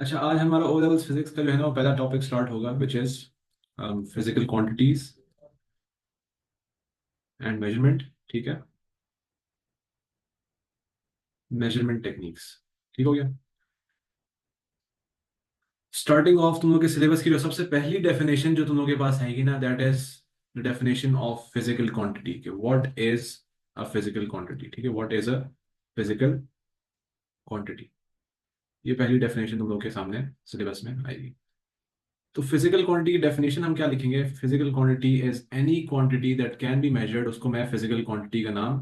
अच्छा, आज हमारा ओ लेवल्स फिजिक्स का जो है ना वो पहला टॉपिक स्टार्ट होगा which is physical quantities and measurement. ठीक है, मेजरमेंट टेक्निक्स। ठीक हो गया। स्टार्टिंग ऑफ तुम लोग के सिलेबस की जो सबसे पहली डेफिनेशन जो तुम लोग के पास आएगी ना, that is the definition of physical quantity के what is a physical quantity. ठीक है, what is a physical quantity. ये पहली डेफिनेशन तुम लोग के सामने सिलेबस में आएगी। तो फिजिकल क्वांटिटी की डेफिनेशन हम क्या लिखेंगे? Physical quantity is any quantity that can be measured, उसको मैं फिजिकल क्वांटिटी का नाम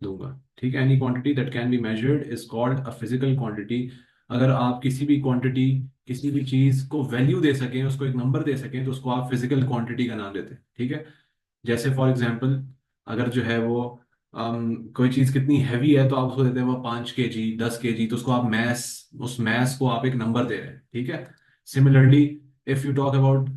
दूंगा। ठीक है, any quantity that can be measured is called a physical quantity. अगर आप किसी भी क्वांटिटी, किसी भी चीज को वैल्यू दे सकें, उसको एक नंबर दे सकें, तो उसको आप फिजिकल क्वांटिटी का नाम देते हैं। ठीक है, जैसे फॉर एग्जाम्पल, अगर जो है वो कोई चीज कितनी हैवी है तो आप उसको देते हैं वो 5 kg, 10 kg, तो उसको आप मैस, उस मैस को आप एक नंबर दे रहे हैं। ठीक है, similarly if you talk about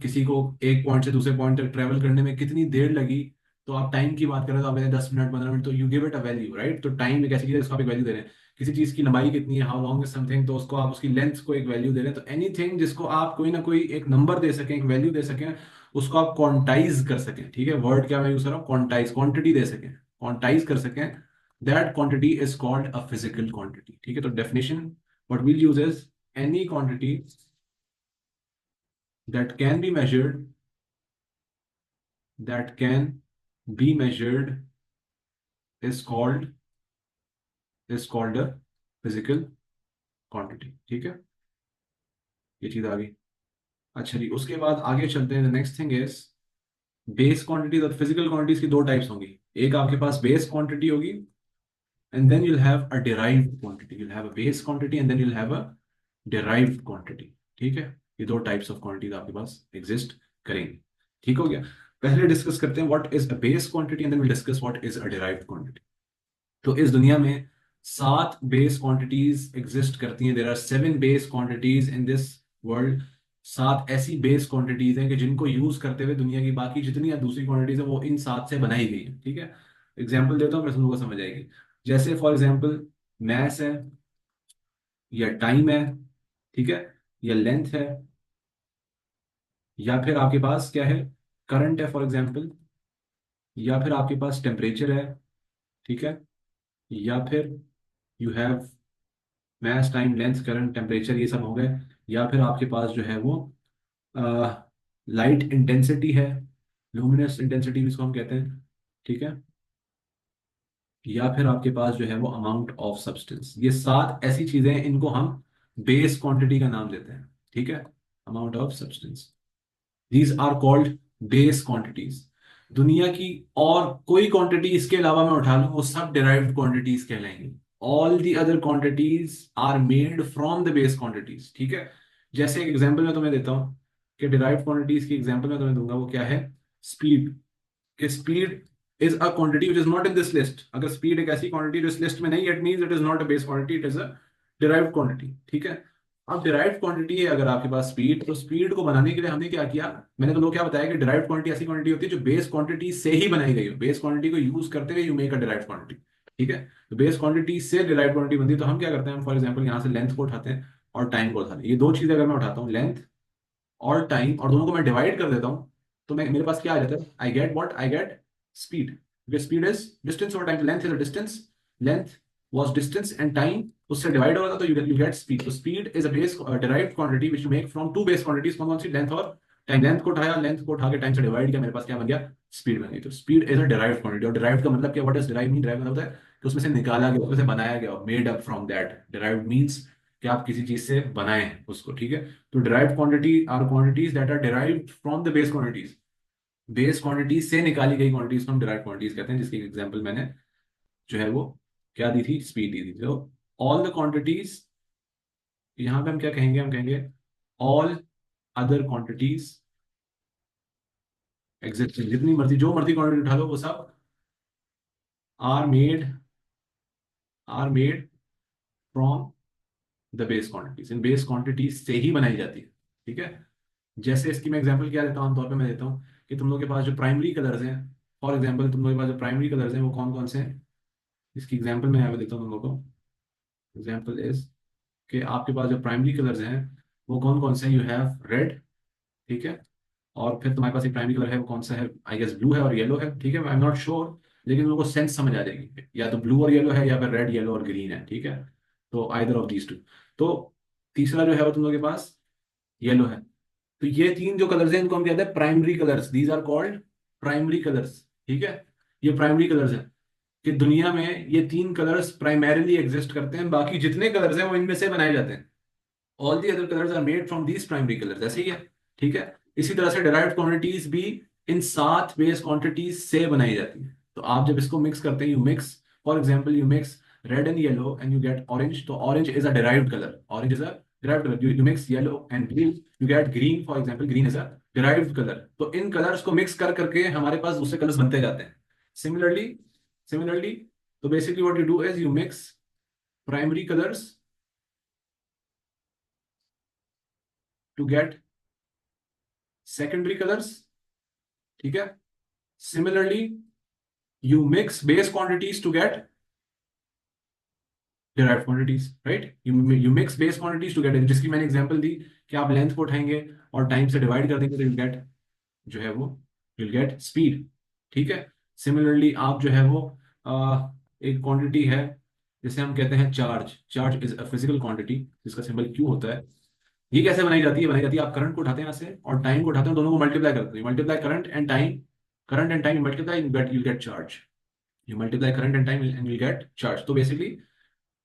किसी को एक पॉइंट से दूसरे पॉइंट तक ट्रेवल करने में कितनी देर लगी, तो आप टाइम की बात करें तो आप कहते हैं 10 मिनट, 15 मिनट, तो you give it a value, right. तो टाइम एक ऐसी चीज है जिसको आप एक वैल्यू दे रहे हैं। किसी चीज की लंबाई कितनी है, हाउ लॉन्ग इज समथिंग, तो उसको आप उसकी लेंथ को एक वैल्यू दे रहे हैं। तो एनीथिंग जिसको आप कोई ना कोई एक नंबर दे सकें, एक वैल्यू दे सकें, उसको आप क्वांटाइज कर सकें। ठीक है, वर्ड क्या मैं यूज कर रहा हूँ, क्वांटाइज, क्वांटिटी दे सकें, क्वांटाइज कर सकें, that quantity is called a physical quantity. ठीक है, तो definition what we'll use is any quantity that can be measured, that can be measured is called a physical quantity। ठीक है, ये चीज आ गई। अच्छा जी, उसके बाद आगे चलते हैं। Next thing is base quantity. तो फिजिकल क्वांटिटीज की दो टाइप्स होंगी। एक आपके पास बेस क्वांटिटी होगी, and then you'll have a derived quantity, you'll have a base quantity and then you'll have a derived quantity। ठीक है, ये दो टाइप्स ऑफ क्वांटिटीज आपके पास एग्जिस्ट करेंगे। ठीक हो गया। पहले डिस्कस करते हैं what is a base quantity and then will discuss what is a derived quantity. तो इस दुनिया में 7 बेस क्वांटिटीज एग्जिस्ट करती हैं। There are 7 base quantities in this world. 7 ऐसी बेस क्वांटिटीज हैं कि जिनको यूज करते हुए दुनिया की बाकी जितनी दूसरी क्वांटिटीज है वो इन 7 से बनाई गई है। ठीक है, एग्जाम्पल देता हूँ, मैं तुम लोगों को समझ आएगी। जैसे फॉर एग्जाम्पल मैस है, या टाइम है, ठीक है, या लेंथ है, या फिर आपके पास क्या है, करंट है फॉर एग्जाम्पल, या फिर आपके पास टेम्परेचर है। ठीक है, या फिर you have mass, time, length, current, temperature, ये सब हो गए। या फिर आपके पास जो है वो लाइट इंटेंसिटी है, लुमिनस इंटेंसिटी भी इसको हम कहते हैं। ठीक है, या फिर आपके पास जो है वो अमाउंट ऑफ सब्सटेंस। ये 7 ऐसी चीजें हैं, इनको हम बेस क्वांटिटी का नाम देते हैं। ठीक है, amount of substance, these are called base quantities. दुनिया की और कोई क्वांटिटी इसके अलावा मैं उठा लूं, वो सब डिराइव्ड क्वांटिटीज कहलाएंगी। All the other quantities are made from the base quantities. ठीक है, जैसे एक एग्जांपल मैं तुम्हें देता हूं कि डिराइव्ड क्वांटिटीज की एग्जांपल मैं तुम्हें दूंगा, वो क्या है? स्पीड। कि speed is a quantity which is not in this list. अगर स्पीड एक ऐसी क्वांटिटी जो इस लिस्ट में नहीं, it means it is not a base quantity, it is a derived quantity. ठीक है, अब डिराइव्ड क्वांटिटी है अगर आपके पास स्पीड, तो स्पीड को बनाने के लिए हमने क्या किया? मैंने तो लोग क्या बताया कि डिराइव्ड क्वांटिटी ऐसी क्वांटिटी होती है जो बेस क्वांटिटी से ही बनाई गई हो। बेस क्वांटिटी को यूज करते हुए you make a derived quantity. ठीक है, तो बेस क्वांटिटी से डिराइव्ड क्वांटिटी बनती है। तो हम क्या करते हैं, फॉर एग्जाम्पल यहाँ से लेंथ को उठाते हैं और टाइम को उठाते हैं। ये दो चीजें अगर मैं उठाता हूँ, लेंथ और टाइम, और दोनों को मैं डिवाइड कर देता हूँ, तो मैं मेरे पास क्या आ जाता है? I get what? I get speed. Speed is distance over time, length is a distance, length was distance and time, उससे डिवाइड होगा तो you get speed। तो speed is a base derived quantity which you make from two base quantities, कौन कौन सी? Length और time. Length को उठाया, length को उठा के टाइम से डिवाइड किया, मेरे पास क्या बन गया? स्पीड बन गई। तो speed is a derived quantity. और डिराइव्ड का मतलब क्या? What is derive mean? Derive मतलब होता है कि उसमें से निकाला गया, उसमें से बनाया गया, made up from that. Derived means कि आप किसी चीज से बनाए हैं उसको। ठीक है, तो derived quantity are quantities that are derived from the base quantities. Base quantities से निकाली गई क्वांटिटीज को हम डिराइव्ड क्वांटिटीज कहते हैं, जिसकी एग्जांपल मैंने जो है वो क्या दी थी? स्पीड दी थी। तो ऑल द क्वांटिटीज, यहां पे हम क्या कहेंगे? हम कहेंगे ऑल अदर क्वांटिटीज एग्जिस्ट। जितनी मर्जी, जो मर्जी क्वांटिटी उठा लो, वो सब are made, are made from the base quantities. इन बेस क्वांटिटीज से ही बनाई जाती है। ठीक है, जैसे इसकी मैं एग्जांपल क्या देता हूँ, आमतौर पे मैं देता हूँ कि तुम लोग के पास जो प्राइमरी कलर्स हैं, फॉर एग्जांपल तुम लोग के पास जो प्राइमरी कलर्स हैं वो कौन कौन से हैं? इसकी एग्जांपल मैं यहाँ पे देता हूँ तुम लोग को। एग्जांपल इज कि आपके पास जो प्राइमरी कलर्स हैं वो कौन कौन से हैं। यू हैव रेड, ठीक है, और फिर तुम्हारे पास एक प्राइमरी कलर है वो कौन सा है, आई गेस ब्लू है और येलो है, ठीक है, आई एम नॉट श्योर, लेकिन लोगों को सेंस समझ आ जाएगी, या तो ब्लू और येलो है या फिर रेड येलो और ग्रीन है, ठीक है। तो आइदर ऑफ दीज टू। तो तीसरा जो है वो तुम लोगों के पास येलो है। तो ये तीन जो कलर्स हैं इनको हम कहते हैं primary colours, these are called primary colours, ठीक है। ये प्राइमरी कलर्स हैं कि दुनिया में ये तीन कलर्स प्राइमरीली एग्जिस्ट करते हैं, बाकी जितने कलर्स हैं वो इनमें से बनाए जाते हैं। All the other colours are made from these primary colours, ऐसे ही है, ठीक है। इसी तरह से डिराइव्ड क्वांटिटीज भी इन सात बेस क्वांटिटीज से बनाई जाती है। तो आप जब इसको मिक्स करते हैं, you mix, for example you mix red and yellow and you get orange, तो orange is a derived colour, orange is a derived colour. You mix yellow and blue, you get green, for example green is a derived colour. तो इन colours को mix कर करके हमारे पास दूसरे colours बनते जाते हैं। सिमिलरली, सिमिलरली, तो basically what you do is you mix primary colours to get secondary colours, ठीक है। Similarly you mix base quantities to get derived quantities, right? You mix base quantities to get, जिसकी मैंने example दी कि आप length को उठाएंगे और time से डिवाइड कर देंगे तो you'll get जो है वो you'll get speed, ठीक है। सिमिलरली आप जो है वो एक क्वांटिटी है जिसे हम कहते हैं charge, charge is a physical quantity जिसका सिंबल क्यू होता है। ये कैसे बनाई जाती है, बनाई जाती है आप करंट को उठाते हैं यहाँ से और टाइम को उठाते हैं, दोनों को मल्टीप्लाई करते हैं, multiply current and time, current and time multiply, you get charge. You multiply current and time and you'll get charge. तो basically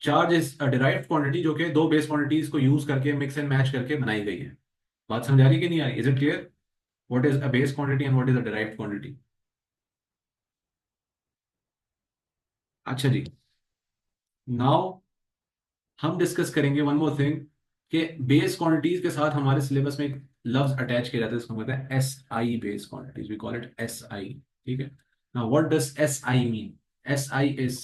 charge is a derived quantity जो कि दो बेस क्वांटिटीज को यूज करके मिक्स एंड मैच करके बनाई गई है। बात समझ आ रही है कि नहीं आ रही? Is it clear what is a base quantity and what is a derived quantity? अच्छा जी, नाउ हम डिस्कस करेंगे वन मोर थिंग कि बेस क्वांटिटीज के साथ हमारे सिलेबस में एक लफ्ज अटैच किया जाता है, इसको कहते हैं S I, base quantities, we call it S I, ठीक है। Now what does S I mean? S I is,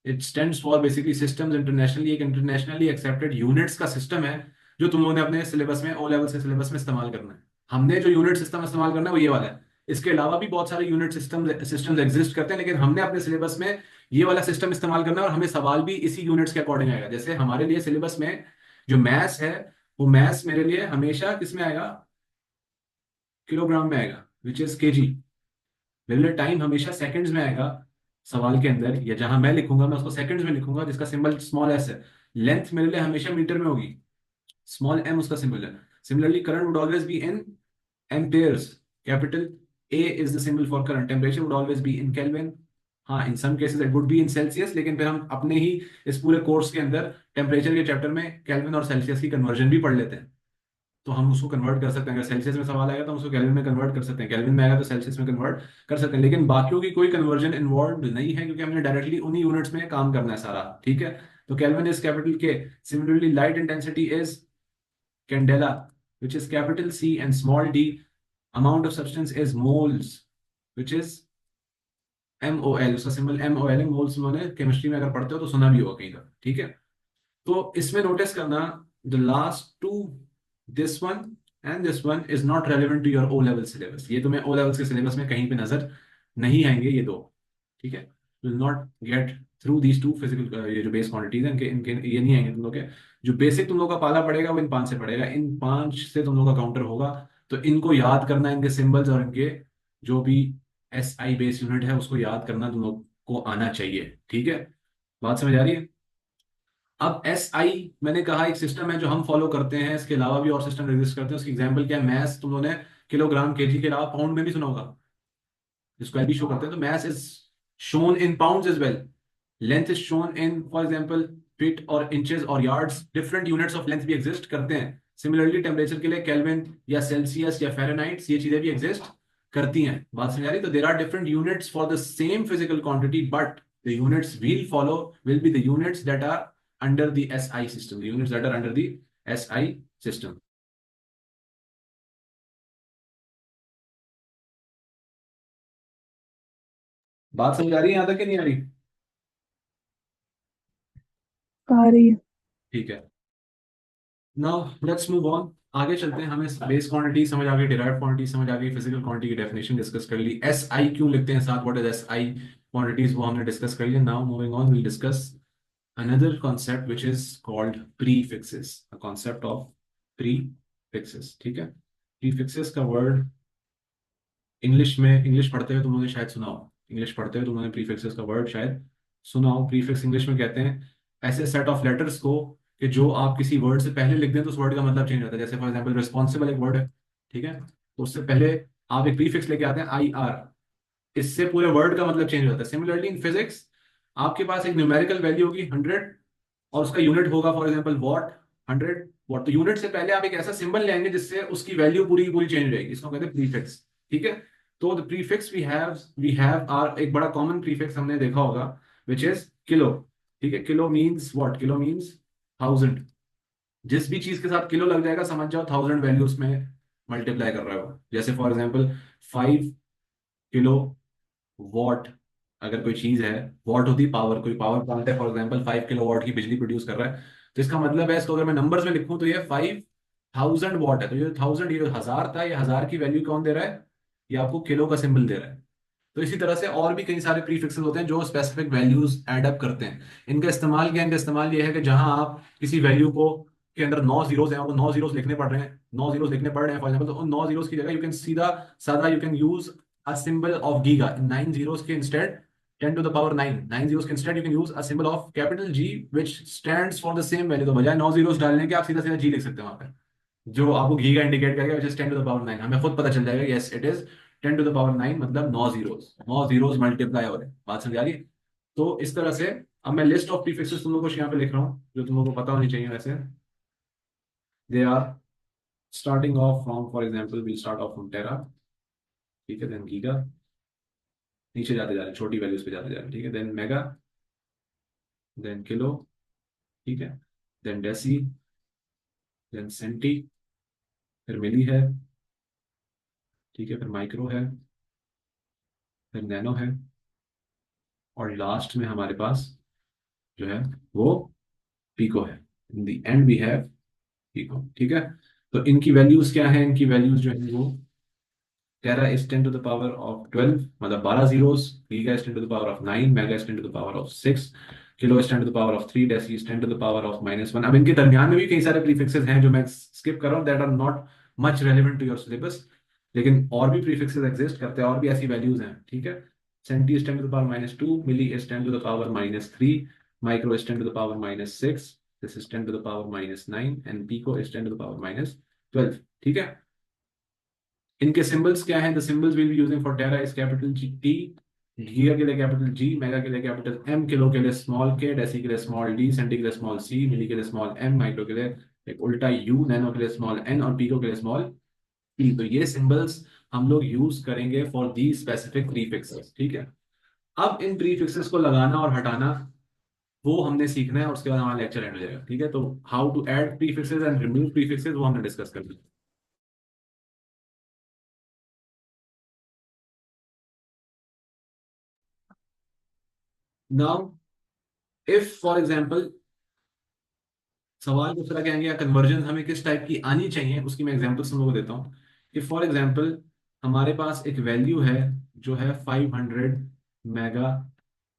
it stands for basically systems internationally, एक इंटरनेशनली एक्सेप्टेड यूनिट्स का सिस्टम है जो तुम लोगों ने अपने सिलेबस में, ओ लेवल से सिलेबस में इस्तेमाल करना है। हमने जो यूनिट सिस्टम इस्तेमाल करना है वो ये वाला है। इसके अलावा भी बहुत सारे यूनिट सिस्टम्स एग्जिस्ट करते हैं, लेकिन हमने अपने सिलेबस में ये वाला सिस्टम इस्तेमाल करना है और हमें सवाल भी इसी यूनिट्स के अकॉर्डिंग आएगा। जैसे हमारे लिए सिलेबस में जो मैथ्स है, वो मैथ्स मेरे लिए हमेशा किस में आएगा? किलोग्राम में आएगा, विच इज केजी। मेरे लिए टाइम हमेशा सेकंड्स में आएगा सवाल के अंदर, या जहां मैं लिखूंगा मैं उसको सेकंड्स में लिखूंगा जिसका सिंबल स्मॉल एस है। लेंथ मेरे लिए हमेशा मीटर में होगी, स्मॉल एम उसका सिंबल है। Similarly current would always be in amperes, capital A is the symbol for current. Temperature would always be in Kelvin. हाँ, in some cases it would be in Celsius, लेकिन फिर हम अपने ही इस पूरे course के अंदर टेम्परेचर के चैप्टर में केल्विन और सेल्सियस की कन्वर्जन भी पढ़ लेते हैं। तो हम उसको कन्वर्ट कर सकते हैं, अगर सेल्सियस में सवाल आएगा तो हम उसको केल्विन में कन्वर्ट कर सकते हैं, केल्विन में आएगा तो सेल्सियस में कन्वर्ट कर सकते हैं, लेकिन बाकियों की कोई कन्वर्जन इन्वॉल्व नहीं है क्योंकि हमने डायरेक्टली उन्हीं यूनिट्स में काम करना है सारा, ठीक है। तो केल्विन इज कैपिटल के। Similarly light intensity is candela, which is capital C, and small d amount of substance is moles, which is MOL, उसका सिंबल MOL है। मोल्स मैंने केमिस्ट्री में अगर पढ़ते हो तो सुना भी होगा कहीं का, ठीक है। तो इसमें नोटिस करना, the last two, this one and this one is not relevant to your O level syllabus. ये तुम्हें ओ लेवल के सिलेबस में कहीं पे नजर नहीं आएंगे ये दो, ठीक है। Will not get through these two physical, ये जो बेस क्वांटिटीज हैं इनके इनके ये नहीं आएंगे तुम लोग के। जो बेसिक तुम लोग का पाला पड़ेगा वो इन पांच से पड़ेगा, इन पांच से तुम लोग का काउंटर होगा। तो इनको याद करना, इनके सिंबल्स और इनके जो भी एस आई बेस यूनिट है उसको याद करना तुम लोग को आना चाहिए, ठीक है। बात समझ आ रही है? अब एस आई मैंने कहा एक सिस्टम है जो हम फॉलो करते हैं, इसके अलावा भी और सिस्टम एग्जिस्ट करते हैं। उसकी एग्जांपल क्या है? मैथ्स तुम लोगों ने किलोग्राम केजी के अलावा पाउंड में भी सुना होगा, जिसको भी शो करते हैं। तो maths is shown in pounds as well, length is shown in for example feet और इंचेस और yards, different units of length भी एग्जिस्ट करते हैं। सिमिलरली टेम्परेचर के लिए केल्विन या सेल्सियस या फ़ारेनहाइट, ये चीजें भी एग्जिस्ट करती हैं। बात समझ आ रही? तो there are different units for the same physical quantity, but the units we'll follow will be the units that are under the SI system, the units that are under the SI system. बात समझ आ रही है यहां तक कि नहीं आ रही? आ रही है। ठीक है, नाउ लेट्स मूव ऑन, आगे चलते हैं। हमें बेस क्वांटिटी समझ आ गई, डिराइव्ड क्वांटिटी समझ आ गई, फिजिकल क्वांटिटी की डेफिनेशन डिस्कस कर ली, एस आई क्यों लिखते हैं साथ, what is S I quantities वो हमने डिस्कस कर लिया। Now moving on, will discuss another concept which is called prefixes, a concept of prefixes, ठीक है। prefixes का वर्ड इंग्लिश में, इंग्लिश पढ़ते हुए तुमने शायद सुना हो, इंग्लिश पढ़ते हुए तुमने प्रीफिक्सेस का वर्ड शायद सुना हो। प्रीफिक्स इंग्लिश में कहते हैं ऐसे सेट ऑफ लेटर्स को कि जो आप किसी वर्ड से पहले लिख दें तो उस वर्ड का मतलब चेंज होता है। जैसे फॉर एग्जांपल रिस्पॉन्सिबल एक वर्ड है, ठीक है, तो उससे पहले आप एक प्रीफिक्स लेके आते हैं IR, इससे पूरे वर्ड का मतलब चेंज हो जाता है। सिमिलरली इन फिजिक्स आपके पास एक न्यूमेरिकल वैल्यू होगी 100 और उसका यूनिट होगा फॉर एग्जांपल वॉट, 100 वॉट। तो यूनिट से पहले आप एक ऐसा सिंबल लेंगे जिससे उसकी वैल्यू पूरी की पूरी चेंज हो जाएगी, इसको कहते हैं प्रीफिक्स, ठीक है। तो the prefix we have are, एक बड़ा कॉमन प्रीफिक्स हमने देखा होगा विच इज किलो, ठीक है। Kilo means what, kilo means 1000। जिस भी चीज के साथ किलो लग जाएगा समझ जाओ 1000 वैल्यू उसमें मल्टीप्लाई कर रहा है वो। जैसे फॉर एग्जांपल 5 किलो वॉट, अगर कोई चीज है, वॉट होती पावर, कोई पावर प्लांट है फॉर एग्जांपल 5 किलो वॉट की बिजली प्रोड्यूस कर रहा है, तो इसका मतलब है, इसको अगर मैं नंबर्स में लिखूं तो ये 5000 वॉट है। तो ये 1000, ये जो 1000 था, ये 1000 की वैल्यू कौन दे रहा है, ये आपको किलो का सिंबल दे रहा है। तो इसी तरह से और भी कई सारे प्रीफिक्सेस होते हैं जो स्पेसिफिक वैल्यूज एड अप करते हैं। इनका इस्तेमाल क्या है, इनका इस्तेमाल ये है कि जहां आप किसी वैल्यू को के अंदर 9 जीरोस हैं, आपको 9 जीरोस लिखने पड़ रहे हैं, 9 जीरोस लिखने पड़ रहे हैं फॉर एग्जाम्पल, तो उन 9 जीरोस की जगह यू कैन सीधा सादा you can use a symbol of giga. 9 zeros के instead 10 to the power 9, 9 zeros के instead you can use a symbol of capital G which stands for the same value. तो बजाय 9 zeros डालने के आप सीधा सीधा G लिख सकते हैं वहां पे, जो आपको घी का इंडिकेट करेगा which is 10 to the power 9। हमें खुद पता चल जाएगा yes it is 10 to the power 9, मतलब 9 जीरोस, 9 जीरोस मल्टीप्लाई हो रहे हैं। बात समझ आ रही है? तो इस तरह से अब मैं लिस्ट ऑफ प्रीफिक्सेस तुम लोगों को यहाँ पे लिख रहा हूँ जो तुम लोगों को पता होनी चाहिए वैसे। They are starting off from, for example we start off from tera, ठीक है, देन गीगा, नीचे जाते जा रहे हैं, छोटी वैल्यूज पे जाते जा रहे हैं, ठीक है, देन मेगा, देन किलो, ठीक है, देन डेसी, देन सेंटी, फिर मिली है, ठीक है, फिर माइक्रो है, फिर नैनो है, और लास्ट में हमारे पास जो है वो पीको है। इन दी एंड वी हैव पीको, ठीक है। तो इनकी वैल्यूज क्या है, इनकी वैल्यूज जो है वो tera is 10 to the power of 12, मतलब 12 zeros, giga is 10 to the power of 9, mega is 10 to the power of 6, kilo is 10 to the power of 3, deci is 10 to the power of -1। अब इनके दरमियान में भी कई सारे prefixes हैं जो मैं स्किप कर रहा हूँ, that are not much relevant to your syllabus, लेकिन और भी प्रीफिक्सेस एग्जिस्ट करते हैं, और भी ऐसी वैल्यूज हैं, ठीक है। Centi is 10 to the power -2, milli is 10 to the power -3, micro is 10 to the power -6, this is 10 to the power -9, and pico is 10 to the power -12, ठीक है। इनके सिंबल्स क्या हैं, the symbols will be using for tera is capital G T, giga के लिए capital G, mega के लिए capital M, kilo के लिए स्मॉल के, डेसी के लिए स्मॉल D, सेंटी के लिए स्मॉल C, मिली के लिए स्मॉल M, माइक्रो के लिए एक उल्टा U, नैनो के लिए स्मॉल N, और पीको के लिए स्मॉल P। तो ये सिंबल्स हम लोग यूज करेंगे फॉर दी स्पेसिफिक प्रीफिक्सेस, ठीक है। अब इन प्रीफिक्सेस को लगाना और हटाना वो हमने सीखना है, और उसके बाद हमारा लेक्चर एंड हो जाएगा, ठीक है। तो how to add prefixes and remove prefixes वो हमने डिस्कस कर लिया। नाउ इफ फॉर एग्जाम्पल सवाल दूसरा क्या है या कन्वर्जन हमें किस टाइप की आनी चाहिए, उसकी मैं एग्जांपल तुम लोगों को देता हूँ कि फॉर एग्जांपल हमारे पास एक वैल्यू है जो है 500 मेगा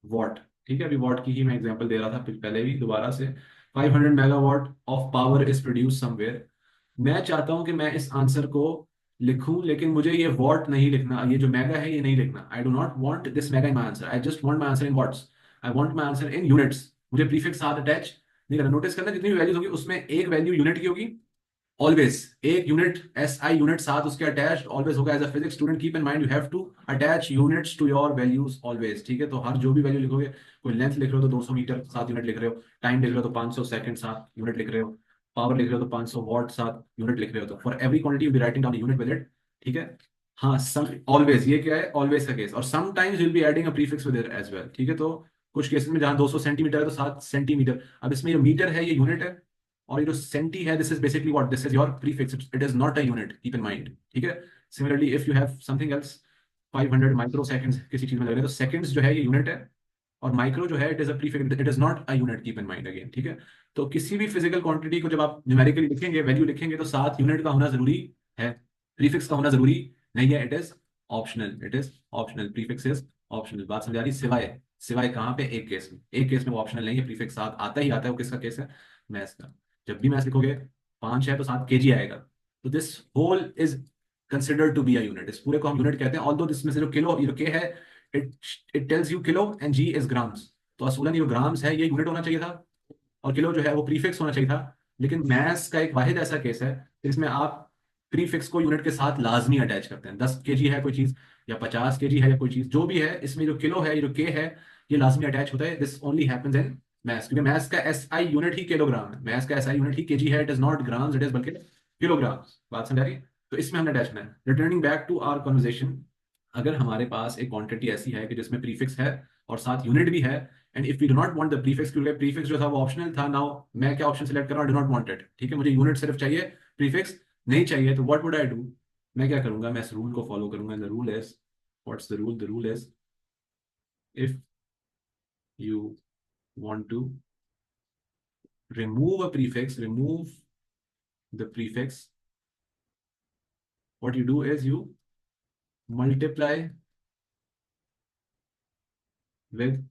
वॉट, ठीक है। अभी वॉट की ही मैं एग्जांपल दे रहा था पहले भी, दोबारा से 500 megawatt of power is produce somewhere. मैं चाहता हूं कि मैं इस आंसर को लिखूं, लेकिन मुझे ये वॉट नहीं लिखना, ये जो मेगा है ये नहीं लिखना। I do not want this mega in my answer, I just want my answer in watts, I want my answer in units. मुझे प्रीफिक्स साथ अटैच नहीं करना। नोटिस करना जितनी भी वैल्यूज होगी उसमें एक वैल्यू यूनिट की होगी, ऑलवेज एक यूनिट, SI यूनिट साथ उसके अटैच्ड ऑलवेज होगा। As a physics student keep in mind you have to attach units to your values always, ठीक है। तो हर जो भी वैल्यू लिखोगे, कोई लेंथ लिख रहे हो तो 200 मीटर 7 यूनिट लिख रहे हो, टाइम लिख रहे हो तो 500 सेकंड 7 यूनिट लिख रहे हो, पावर लिख रहे हो तो 500 वॉट 7 यूनिट लिख रहे हो, तो for every quantity you be writing down unit with it, ठीक है। हाँ, सम ऑलवेज, ये क्या है, ऑलवेज का केस, और sometimes will be adding a prefix with it as well, ठीक है। तो कुछ केसेस में जहां 200 सेंटीमीटर है तो 7 सेंटीमीटर। अब इसमें जो मीटर है ये यूनिट है, और ये जो सेंटी है this is basically what, this is your prefix, it is not a unit, keep in mind, ठीक है। Similarly if you have something else, 500 micro seconds किसी चीज में लग रहे हैं तो सेकंड्स जो है ये यूनिट है, और माइक्रो जो है it is a prefix, it is not a unit, keep in mind again, ठीक है। तो किसी भी फिजिकल क्वांटिटी को जब आप न्यूमेरिकली लिखेंगे, वैल्यू लिखेंगे, तो साथ यूनिट का होना जरूरी है, प्रीफिक्स का होना जरूरी नहीं है, it is optional, it is optional, prefix is optional. बात समझ आ रही, सिवाय सिवाय कहाँ पे, एक केस में, एक केस में वो ऑप्शनल नहीं है, प्रीफिक्स साथ आता ही आता है। वो किसका केस है? मैथ्स का। जब भी मैथ्स लिखोगे 5 है तो 7 केजी आएगा। तो this whole is considered to be a unit, इस पूरे को हम यूनिट कहते हैं। ऑल्दो दिसमें से जो किलो, ये जो के है, it it tells you kilo and G is grams. तो असूलन ये जो ग्राम्स है ये यूनिट होना चाहिए था, और किलो जो है वो प्रीफिक्स होना चाहिए था। लेकिन मैथ्स का एक वाहिद ऐसा केस है जिसमें आप प्रीफिक्स को यूनिट के साथ लाजमी अटैच करते हैं। 10 केजी है कोई चीज, या 50 केजी है, या कोई चीज जो भी है, इसमें जो किलो है, ये जो के है, ये लाजमी अटैच होता है। This only happens in maths, क्योंकि मैथ्स का एस आई यूनिट ही किलोग्राम है, मैथ्स का एस आई यूनिट ही केजी है। It is not grams, it is बल्कि किलोग्राम्स। बात समझ आ रही है? तो इसमें हमने अटैच करना है। Returning back to our conversation, अगर हमारे पास एक क्वांटिटी ऐसी है कि जिसमें प्रीफिक्स है और साथ यूनिट भी है, and if we do not want the prefix, क्योंकि प्रीफिक्स जो था वो ऑप्शनल था, नाउ मैं क्या ऑप्शन सेलेक्ट कर रहा हूँ? Do not want it. ठीक है, मुझे यूनिट सिर्फ चाहिए, प्रीफिक्स नहीं चाहिए। तो व्हाट वुड आई डू? मैं क्या करूंगा? मैं इस रूल को फॉलो करूंगा। The rule is, what's the rule? The rule is, if you want to remove a prefix, remove the prefix, what you do is you multiply with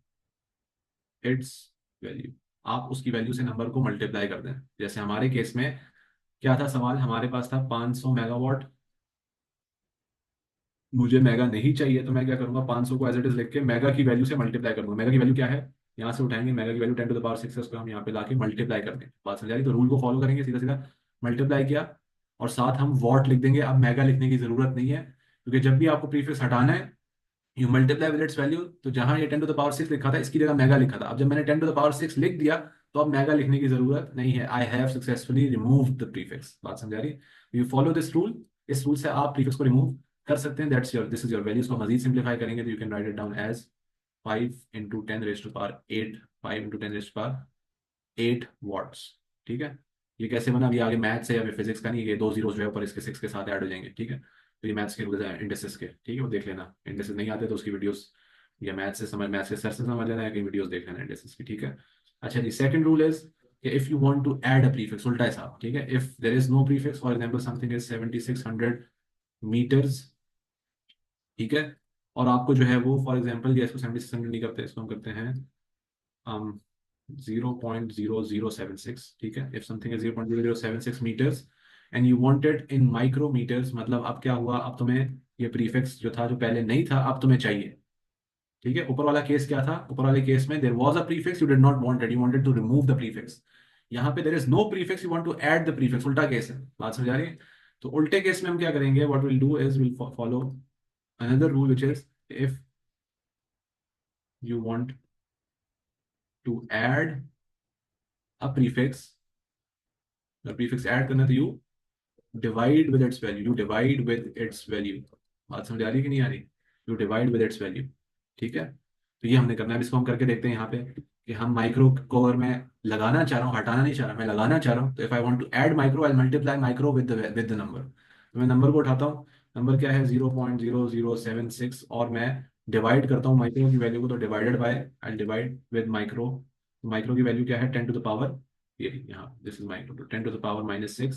its value. आप उसकी value से number को multiply कर दें। जैसे हमारे case में क्या था सवाल, हमारे पास था 500 मेगावाट, मुझे मेगा नहीं चाहिए, तो मैं क्या करूंगा? 500 को एज इट इज लिख के मेगा की वैल्यू से मल्टीप्लाई कर दूंगा। मेगा की वैल्यू क्या है? यहाँ से उठाएंगे, मेगा की वैल्यू 10 टू द पावर 6 है, उसको हम यहाँ पे लाके मल्टीप्लाई कर दें। बात समझ आ रही? तो रूल को फॉलो करेंगे, सीधा सीधा मल्टीप्लाई किया, और साथ हम वॉट लिख देंगे। अब मेगा लिखने की जरूरत नहीं है, क्योंकि जब भी आपको प्रीफिक्स हटाना है, you multiply with its value. तो जहां ये 10 टू द पावर 6 लिखा था, इसकी जगह मेगा लिखा था। अब जब मैंने 10 टू द पावर 6 लिख दिया, तो अब मेगा लिखने की जरूरत नहीं है। I have successfully remove the prefix. बात समझ आ रही? यू फॉलो दिस रूल, इस रूल से आप प्रीफिक्स को रिमूव कर सकते हैं। That's your, this is your values को मजीद सिंप्लीफाई करेंगे तो you can write it down as 5 into 10 raise to power 8, 5 into 10 raise to power 8 watts. ठीक है? ये कैसे बना? अभी आगे मैथ्स है या फिर फिजिक्स का नहीं, ये दो जीरो जो है ऊपर इसके 6 के साथ ऐड हो जाएंगे। ठीक है? तो ये मैथ्स के रूल्स हैं इंडेक्सेस के। ठीक है, वो देख लेना। इंडेक्सेस नहीं आते तो उसकी वीडियोस, या मैथ्स के सर से समझ लेना, या कहीं वीडियोस देख लेना इंडेक्सेस की। ठीक है? अच्छा जी, second rule is if you want to add a prefix, उल्टा है साहब। ठीक है? If there is no prefix, for example something is 7600 metres, ठीक है, और आपको जो है वो, फॉर एग्जांपल, ये इसको 7600 नहीं करते, इसको हम करते हैं 0.0076। ठीक है? If something is 0.0076 metres and you wanted in micrometres, मतलब अब क्या हुआ? अब तुम्हें ये प्रीफिक्स जो था, जो पहले नहीं था, अब तुम्हें चाहिए। ठीक है? ऊपर वाला केस क्या था? ऊपर वाले केस में there was a prefix, you did not want it, you wanted to remove the prefix. यहाँ पे there is no prefix, you want to add the prefix. उल्टा केस है। बात समझ आ रही है? तो उल्टे केस में हम क्या करेंगे? What will do is will follow another rule which is, if you want to add a prefix, prefix add करना, तो you divide with its value, you divide with its value. बात समझ आ रही है कि नहीं आ रही? You divide with its value. ठीक है? तो ये हमने करना है। अब इसको हम करके देखते हैं यहाँ पे, कि हम माइक्रो को अगर मैं लगाना चाह रहा हूँ, हटाना नहीं चाह रहा, मैं लगाना चाह रहा हूँ, तो if I want to add micro, I multiply micro with the number. तो मैं नंबर को उठाता हूँ, नंबर क्या है? 0.0076, और मैं डिवाइड करता हूँ माइक्रो की वैल्यू को, तो divided by, I divide with micro. Micro की वैल्यू क्या है? 10 टू द पावर, ये यहाँ दिस इज माइक्रो, तो 10 टू द पावर -6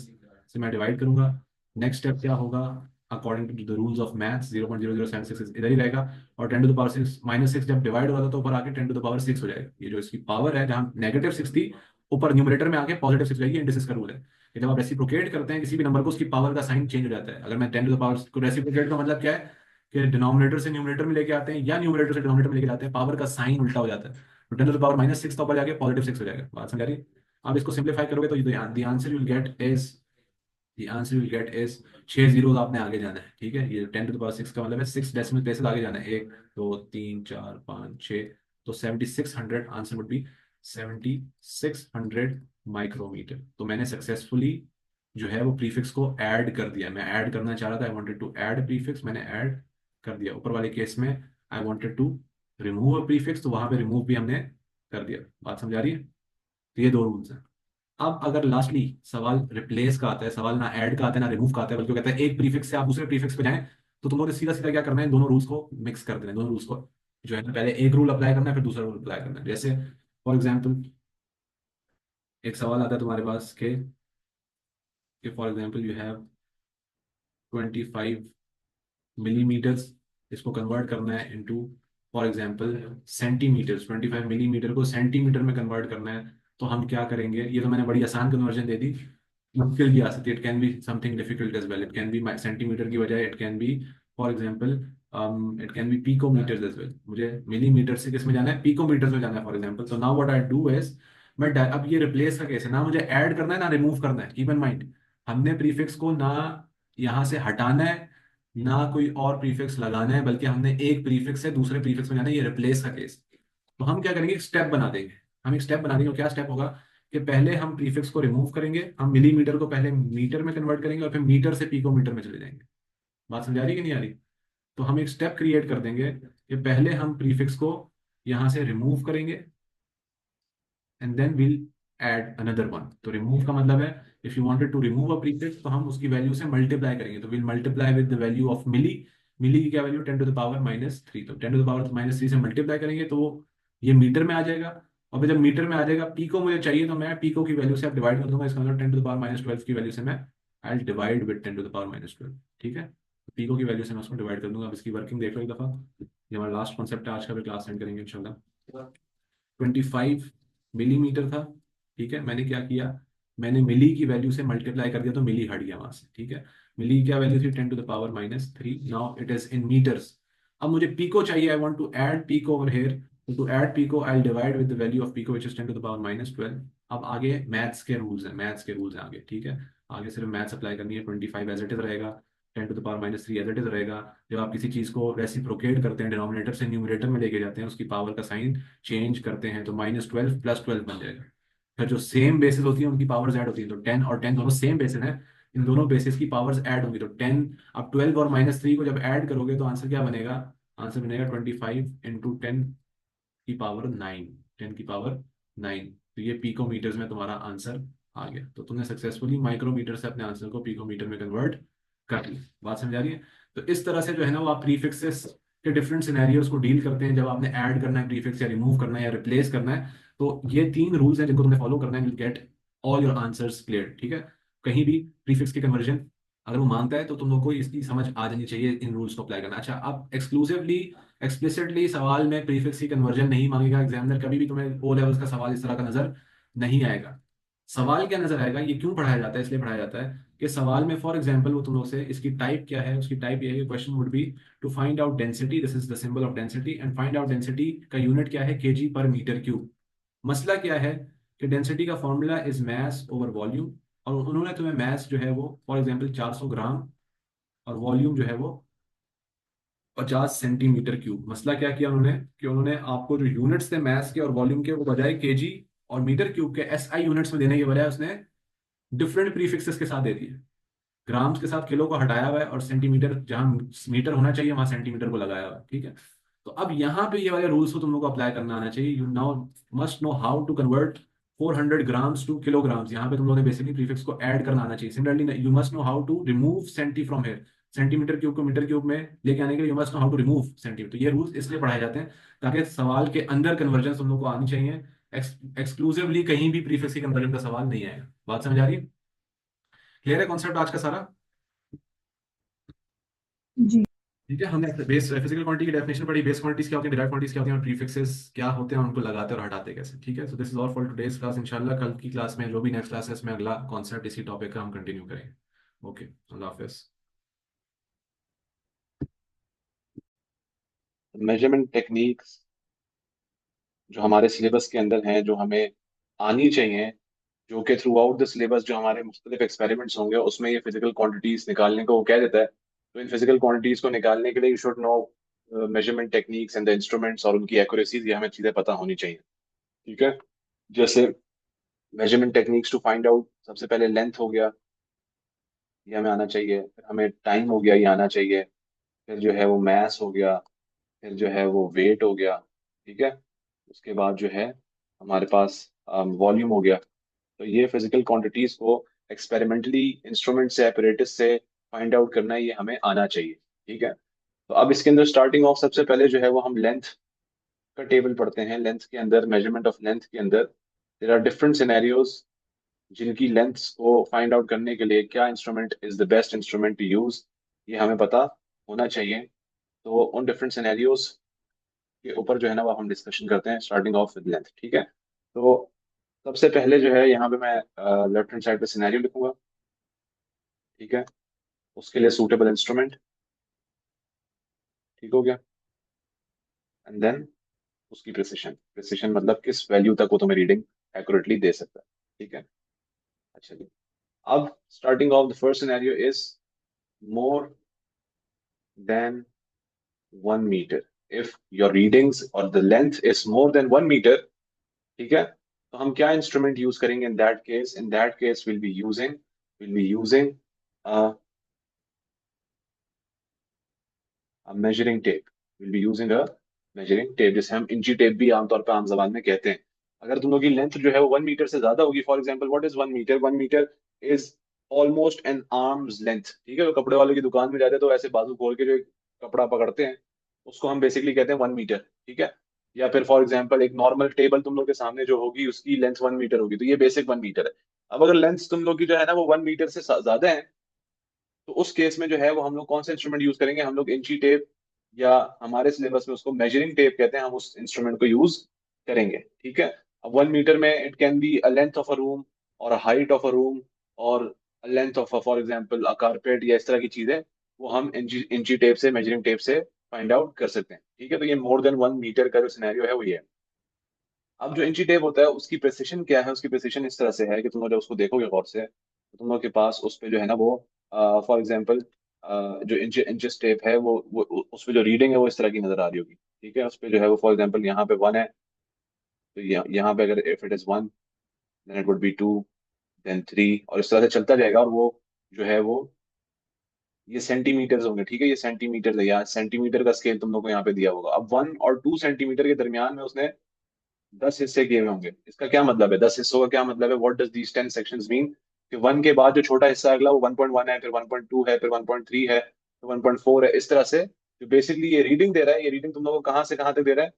से मैं डिवाइड करूंगा। नेक्स्ट स्टेप क्या होगा? According to the rules of maths, 0.0076 इधर ही रहेगा, और 10 टू द पावर -6 जब डिवाइड होगा था, तो ऊपर आके 10 टू द पावर 6 हो जाएगा। ये जो इसकी पावर है, जहाँ -6 थी, ऊपर न्यूमरेटर में आके +6 जाएगी। इंडिसेस का रूल है कि जब आप रेसिप्रोकेट करते हैं किसी भी नंबर को, उसकी पावर का साइन चेंज हो जाता है। अगर मैं 10 टू द पावर को, रेसिप्रोकेट का मतलब क्या है? कि डिनोमिनेटर से न्यूमरेटर में लेके आते हैं, या न्यूमरेटर से डिनोमिनेटर में लेके आते हैं, पावर का साइन उल्टा हो जाता है। तो 10 टू द पावर -6 का ऊपर जाके +6 हो जाएगा। बात समझ आ रही है? आप इसको सिंप्लीफाई करोगे तो the answer you will get is, the answer you will get is 6 zeros आपने आगे जाना है। ठीक है? ये 10 टू द पावर 6 का मतलब है 6 डेसिमल प्लेसेस आगे जाना है, 1 2 3 4 5 6। तो 7600, आंसर वुड बी 7600 माइक्रोमीटर। तो मैंने सक्सेसफुली जो है वो प्रीफिक्स को ऐड कर दिया। मैं ऐड करना चाह रहा था, I wanted to add prefix, मैंने ऐड कर दिया। ऊपर वाले केस में I wanted to remove a prefix, तो वहां पे रिमूव भी हमने कर दिया। बात समझ आ रही है? तो ये दो रूल्स हैं। अब अगर लास्टली सवाल रिप्लेस का आता है, सवाल ना ऐड का आता है ना रिमूव का आता है, बल्कि वो कहता है एक प्रीफिक्स से आप दूसरे प्रीफिक्स पे जाएं, तो तुम लोग सीधा सीधा क्या करना है? दोनों रूल्स को मिक्स कर देना है। दोनों रूल्स को जो है ना, पहले एक रूल अप्लाई करना है, फिर दूसरा रूल अप्लाई करना है। जैसे फॉर एग्जाम्पल, एक सवाल आता है तुम्हारे पास कि for example you have 25 millimetres, इसको कन्वर्ट करना है into for example centimetre, 25 millimetre को सेंटीमीटर में कन्वर्ट करना है, तो हम क्या करेंगे? ये तो मैंने बड़ी आसान कन्वर्जन दे दी, मुश्किल भी आ सकती है, it can be something difficult as well, it can be centimetre की बजाय it can be for example it can be picometre as well. मुझे मिलीमीटर से किस में जाना है? पिकोमीटर में जाना है फॉर एग्जाम्पल। तो now what I do is, अब ये रिप्लेस का केस है ना, मुझे ऐड करना है ना रिमूव करना है। कीप इन माइंड, हमने प्रीफिक्स को ना यहाँ से हटाना है ना कोई और प्रीफिक्स लगाना है, बल्कि हमने एक प्रीफिक्स से दूसरे प्रीफिक्स में जाना है, ये रिप्लेस का केस। तो हम क्या करेंगे? एक स्टेप बना देंगे। हम एक स्टेप बना देंगे, और क्या स्टेप होगा कि पहले हम प्रीफिक्स को रिमूव करेंगे, हम मिलीमीटर को पहले मीटर में कन्वर्ट करेंगे, और फिर मीटर से पिकोमीटर में चले जाएंगे। बात समझ आ रही है कि नहीं आ रही? तो हम एक स्टेप क्रिएट कर देंगे कि पहले हम प्रीफिक्स को यहां से रिमूव करेंगे, and then will add another one. तो रिमूव का मतलब है, if you wanted to remove a prefix, तो हम उसकी वैल्यू से मल्टीप्लाई करेंगे। तो will multiply with the value of milli. Milli की क्या वैल्यू? 10⁻³ तो 10⁻³ से मल्टीप्लाई करेंगे तो वो ये मीटर में आ जाएगा। और फिर जब मीटर में आ जाएगा, पीको मुझे चाहिए, तो मैं पीको की वैल्यू से अब डिवाइड कर दूंगा। इसका मतलब 10⁻12 की वैल्यू से मैं आई डिवाइड विद 10⁻12। ठीक है, पीको की वैल्यू से मैं उसको डिवाइड कर दूंगा। अब इसकी वर्किंग देख लो एक दफा। ये हमारा लास्ट कॉन्सेप्ट है आज का, भी क्लास एंड करेंगे इंशाल्लाह। 25 मिलीमीटर था, ठीक है। मैंने क्या किया? मैंने मिली की वैल्यू से मल्टीप्लाई कर दिया, तो मिली हट गया वहां से, ठीक है। मिली की क्या वैल्यू थी? 10⁻³ now it is in metres. अब मुझे पीको चाहिए, I want to add pico over here. To add pico I divide with the value of pico which is 10⁻12। अब आगे मैथ्स के रूल्स हैं, मैथ्स के रूल्स हैं आगे, ठीक है। आगे सिर्फ मैथ्स अप्लाई करनी है। 25 एज इट इज रहेगा, 10⁻³ एज इट इज रहेगा। जब आप किसी चीज को रेसिप्रोकेट करते हैं, डिनोमिनेटर से न्यूमरेटर में लेके जाते हैं, उसकी पावर का साइन चेंज करते हैं, तो -12 +12 बन जाएगा। फिर जो सेम बेसिस होती है उनकी पावर्स ऐड होती है, तो 10 और 10 दोनों सेम बेसिस हैं, इन दोनों बेसिस की पावर्स ऐड होंगी, तो 10। अब 12 और -3 को जब ऐड करोगे तो आंसर क्या बनेगा? आंसर बनेगा 25 × 10 की पावर 9, 10 की पावर 9। तो ये पिकोमीटर्स में तुम्हारा आंसर आ गया। तो तुमने सक्सेसफुली माइक्रोमीटर से अपने आंसर को पिकोमीटर में कन्वर्ट कर लिया। बात समझ आ रही है? तो इस तरह से जो है ना, वो आप प्रीफिक्सेस के डिफरेंट सिनेरियोज को डील करते हैं जब आपने ऐड करना है प्रीफिक्स, या रिमूव करना है, या रिप्लेस करना है। तो ये 3 रूल्स हैं जिनको तुमने फॉलो करना है, will get all your answers clear, ठीक है। कहीं भी प्रीफिक्स की कन्वर्जन अगर वो मांगता है, तो तुम लोग को इसकी समझ आ जानी चाहिए इन रूल्स को अप्लाई करना। अच्छा, अब एक्सक्लूसिवली एक्सप्लिसिटली सवाल में प्रीफिक्स की कन्वर्जन नहीं मांगेगा एग्जामिनर, कभी भी तुम्हें ओ लेवल्स का सवाल इस तरह का नजर नहीं आएगा। सवाल क्या नजर आएगा? ये क्यों पढ़ाया जाता है? इसलिए पढ़ाया जाता है कि सवाल में फॉर एग्जांपल वो तुम लोग से इसकी टाइप क्या है, उसकी टाइप ये है कि question would be to find out density, this is the symbol of density, and find out density का यूनिट क्या है? kg/m³। मसला क्या है कि डेंसिटी का formula is mass over volume, और उन्होंने तुम्हें मास जो है वो फॉर एग्जाम्पल 400 ग्राम, और वॉल्यूम जो है वो 50 सेंटीमीटर क्यूब। मसला क्या किया उन्होंने कि उन्होंने आपको जो यूनिट्स थे मैथ्स के और वॉल्यूम के, वो बजाय केजी और मीटर क्यूब के एसआई यूनिट्स में देने के बजाय उसने डिफरेंट प्रीफिक्सेस के साथ दे दिए। ग्राम्स के साथ किलो को हटाया हुआ है, और सेंटीमीटर जहां मीटर होना चाहिए वहां सेंटीमीटर को लगाया हुआ है, ठीक है। तो अब यहाँ पे ये वाले रूल्स को तुम लोग को अप्लाई करना आना चाहिए। You now must know how to convert 400 grams to kilograms. यहाँ पे तुम लोगों ने बेसिकली प्रीफिक्स को ऐड करना आना चाहिए। Similarly you must know how to remove centi from here. Centimetre cube को मीटर क्यूब में लेके आने के लिए you must know how to remove centimetre. तो ये रूल्स इसलिए पढ़ाए जाते हैं ताकि सवाल के अंदर कन्वर्जन तुम लोग को आनी चाहिए। एक्सक्लूसिवली कहीं भी प्रीफिक्स की कन्वर्जन का सवाल नहीं आएगा। बात समझ आ रही है? क्लियर है कॉन्सेप्ट आज का सारा? जी। ठीक है, हमने बेस फिजिकल क्वांटिटी की डेफिनेशन पढ़ी, बेस क्वांटिटीज क्या होती हैं, डिराइव्ड क्वांटिटीज क्या होती हैं, और प्रीफिक्सेस क्या होते हैं, उनको लगाते और हटाते कैसे। ठीक है, so this is all for today's class. इंशाल्लाह कल की क्लास में जो भी नेक्स्ट क्लास है, इसमें अगला कॉन्सेप्ट इसी टॉपिक का हम कंटिन्यू करेंगे। ओके, अल्लाह हाफिज। मेजरमेंट टेक्निक्स जो हमारे सिलेबस के अंदर हैं, जो हमें आनी चाहिए, जो कि थ्रू आउट द सिलेबस जो हमारे मुख्तलिफ एक्सपेरिमेंट्स होंगे उसमें ये फिजिकल क्वांटिटीज निकालने को वो कह देता है। तो इन फिजिकल क्वांटिटीज को निकालने के लिए you should know measurement techniques and the instruments और उनकी एक्यूरेसीज, ये हमें चीज़ें पता होनी चाहिए। ठीक है, जैसे measurement techniques to find out, सबसे पहले लेंथ हो गया, ये हमें आना चाहिए। फिर हमें टाइम हो गया, ये आना चाहिए। फिर जो है वो मास हो गया। फिर जो है वो वेट हो गया। ठीक है, उसके बाद जो है हमारे पास वॉल्यूम हो गया। तो ये फिजिकल क्वांटिटीज को एक्सपेरिमेंटली इंस्ट्रूमेंट से, apparatus से फाइंड आउट करना, ये हमें आना चाहिए। ठीक है, तो अब इसके अंदर स्टार्टिंग ऑफ सबसे पहले जो है वो हम लेंथ का टेबल पढ़ते हैं। लेंथ के अंदर, मेजरमेंट ऑफ लेंथ के अंदर देयर आर डिफरेंट सिनेरियोज जिनकी लेंथ्स को फाइंड आउट करने के लिए क्या instrument is the best instrument to use, ये हमें पता होना चाहिए। तो उन डिफरेंट सिनेरियोज के ऊपर जो है ना वो हम डिस्कशन करते हैं, स्टार्टिंग ऑफ विद लेंथ। ठीक है, तो सबसे पहले जो है यहाँ पे मैं लेफ्ट हैंड साइड पे सिनेरियो लिखूंगा। ठीक है, उसके लिए सूटेबल इंस्ट्रूमेंट। ठीक हो गया। एंड देन उसकी प्रिसिशन, प्रिसिशन मतलब किस वैल्यू तक वो तुम्हें रीडिंग एक्यूरेटली दे सकता है। ठीक है, अच्छा जी। अब starting of the first scenario is more than 1 metre. If your readings or the length is more than 1 metre, ठीक है, तो हम क्या इंस्ट्रूमेंट यूज करेंगे in that case? In that case will be using measuring tape. Will be using a measuring tape, जैसे हम इंची tape भी आमतौर पर आम जबान में कहते हैं। अगर तुम लोग की लेंथ जो है वो 1 मीटर से ज्यादा होगी, for example what is 1 metre? 1 metre is almost an arm's length. ठीक है, तो कपड़े वाले की दुकान में जाते हैं तो ऐसे बाजू खोल के जो एक कपड़ा पकड़ते हैं उसको हम बेसिकली कहते हैं 1 मीटर। ठीक है, या फिर फॉर एग्जाम्पल एक नॉर्मल टेबल तुम लोग के सामने जो होगी उसकी लेंथ 1 मीटर होगी, तो ये बेसिक 1 मीटर है। अब अगर लेंथ तुम लोग की जो है ना वो 1 मीटर से ज्यादा है, तो उस केस में जो है वो हम लोग कौन सा इंस्ट्रूमेंट यूज करेंगे? हम लोग इंची टेप, या हमारे सिलेबस में उसको मेजरिंग टेप कहते हैं, हम उस इंस्ट्रूमेंट को यूज करेंगे। ठीक है, अब 1 मीटर में it can be a length of a room और a height of a room और length of for example a carpet, या इस तरह की चीजें वो हम इंची इंची टेप से, मेजरिंग टेप से फाइंड आउट कर सकते हैं। ठीक है, तो ये मोर देन 1 मीटर का जो सिनेरियो है वो ये है। अब जो इंची टेप होता है उसकी प्रेसिशन क्या है? उसकी प्रेसिशन इस तरह से है कि तुम लोग जब उसको देखोगे गौर से तो तुम लोग के पास उस पे जो है ना वो फॉर एग्जांपल जो इंचेस टेप है वो उस पे जो रीडिंग है वो इस तरह की नजर आ रही होगी। ठीक है, उस पे जो है वो फॉर एग्जांपल यहाँ पे 1 है, तो यहाँ पे अगर if it is 1 then it would be 2, then 3, और इस तरह से चलता जाएगा। और वो जो है वो ये सेंटीमीटर्स होंगे। ठीक है, ये सेंटीमीटर है, यहाँ सेंटीमीटर का स्केल तुम लोग को यहाँ पे दिया होगा। अब 1 और 2 सेंटीमीटर के दरमियान में उसने 10 हिस्से किए हुए होंगे। इसका क्या मतलब है? 10 हिस्सों का क्या मतलब है? What does these 10 sections mean? कि 1 के बाद जो छोटा हिस्सा है अगला वो 1.1 है, फिर 1.2 है, फिर 1.3 है, फिर 1.4 है, इस तरह से जो बेसिकली ये रीडिंग दे रहा है, ये रीडिंग तुम लोगों को कहाँ से कहाँ तक दे रहा है?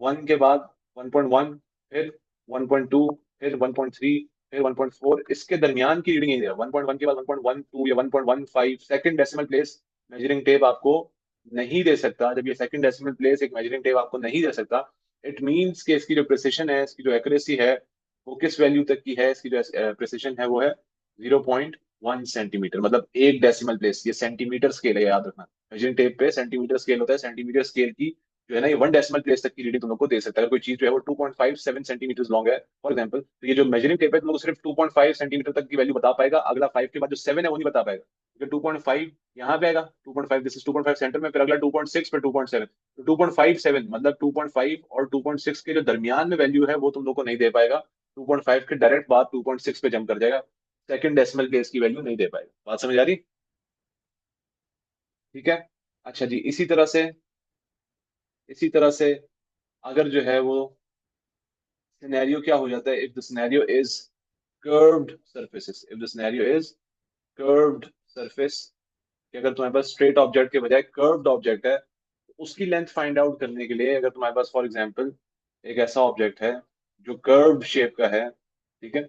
1 के बाद 1.1, फिर 1.2, फिर 1.3, फिर 1.4, इसके दरमियान की रीडिंग नहीं दे रहा। 1.1 के बाद 1.12 या 1.15 second decimal place measuring tape आपको नहीं दे सकता। जब ये सेकंड डेसिमल प्लेस एक मेजरिंग टेप आपको नहीं दे सकता, इट मीन्स कि इसकी जो प्रिसिशन है, इसकी जो एक्यूरेसी है, वो किस वैल्यू तक की है? इसकी जो प्रिसिशन है वो है 0.1 सेंटीमीटर, मतलब एक डेसिमल प्लेस। ये सेंटीमीटर स्केल है, याद रखना। मेजरिंग टेप पे सेंटीमीटर स्केल होता है, सेंटीमीटर स्केल की जो है ना ये 1 डेसिमल प्लेस तक की रीडिंग तुम लोग को दे सकता है। अगर कोई चीज जो है वो 2.57 सेंटीमीटर लॉन्ग है फॉर एग्जाम्पल, तो ये जो मेजरिंग टेप है तुम लोग को सिर्फ 2.5 सेंटीमीटर तक की वैल्यू बता पाएगा। अगला 5 के बाद जो 7 है वो नहीं बता पाएगा, क्योंकि 2.5 यहाँ पे आएगा, 2.5 दिस इज 2.5 सेंटर में, फिर अगला 2.6, फिर 2.7। तो 2.57 मतलब 2.5 और 2.6 के जो दरमियान में वैल्यू है वो तुम लोग को नहीं दे पाएगा। 2.5 के डायरेक्ट बाद 2.6 पे जंप कर जाएगा, सेकंड डेसिमल प्लेस की वैल्यू नहीं दे पाएगा। बात समझ आ रही? ठीक है, अच्छा जी। इसी तरह से अगर जो है वो सिनेरियो क्या हो जाता है? If the scenario is curved surfaces, if the scenario is curved surface, कि अगर तुम्हारे पास स्ट्रेट ऑब्जेक्ट के बजाय कर्व्ड ऑब्जेक्ट है, तो उसकी लेंथ फाइंड आउट करने के लिए अगर तुम्हारे पास फॉर एग्जांपल एक ऐसा ऑब्जेक्ट है जो कर्व्ड शेप का है, ठीक है,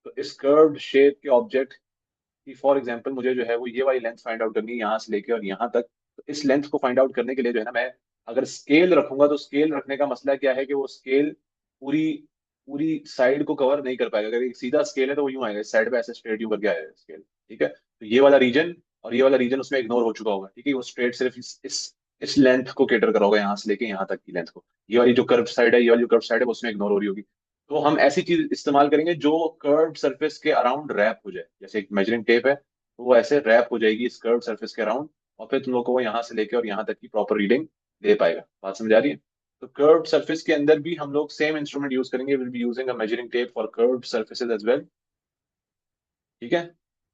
तो इस कर्व्ड शेप के ऑब्जेक्ट की फॉर एग्जांपल मुझे जो है वो ये वाली लेंथ फाइंड आउट करनी है, यहाँ से लेके और यहाँ तक। तो इस लेंथ को फाइंड आउट करने के लिए जो है ना मैं अगर स्केल रखूंगा, तो स्केल रखने का मसला क्या है कि वो स्केल पूरी पूरी साइड को कवर नहीं कर पाएगा। अगर एक सीधा स्केल है तो वो यूं आएगा, साइड पे ऐसे स्ट्रेट यूं करके आएगा स्केल। ठीक है, तो ये वाला रीजन और ये वाला रीजन उसमें इग्नोर हो चुका होगा। ठीक है, वो स्ट्रेट सिर्फ इस लेंथ को केटर करा होगा, यहाँ से लेके यहाँ तक की लेंथ को। ये वाली जो कर्व साइड है, ये वाली जो कर्व साइड है वो उसमें इग्नोर हो रही होगी। तो हम ऐसी चीज इस्तेमाल करेंगे जो कर्व्ड सरफेस के अराउंड रैप हो जाए, जैसे एक मेजरिंग टेप है तो वो ऐसे रैप हो जाएगी इस कर्व्ड सरफेस के अराउंड, और फिर तुम लोग को वो यहाँ से लेके और यहाँ तक की प्रॉपर रीडिंग दे पाएगा। बात समझ आ रही है? तो कर्व्ड सरफेस के अंदर भी हम लोग सेम इंस्ट्रूमेंट यूज करेंगे, will be using a measuring tape for curved surfaces as well. ठीक है,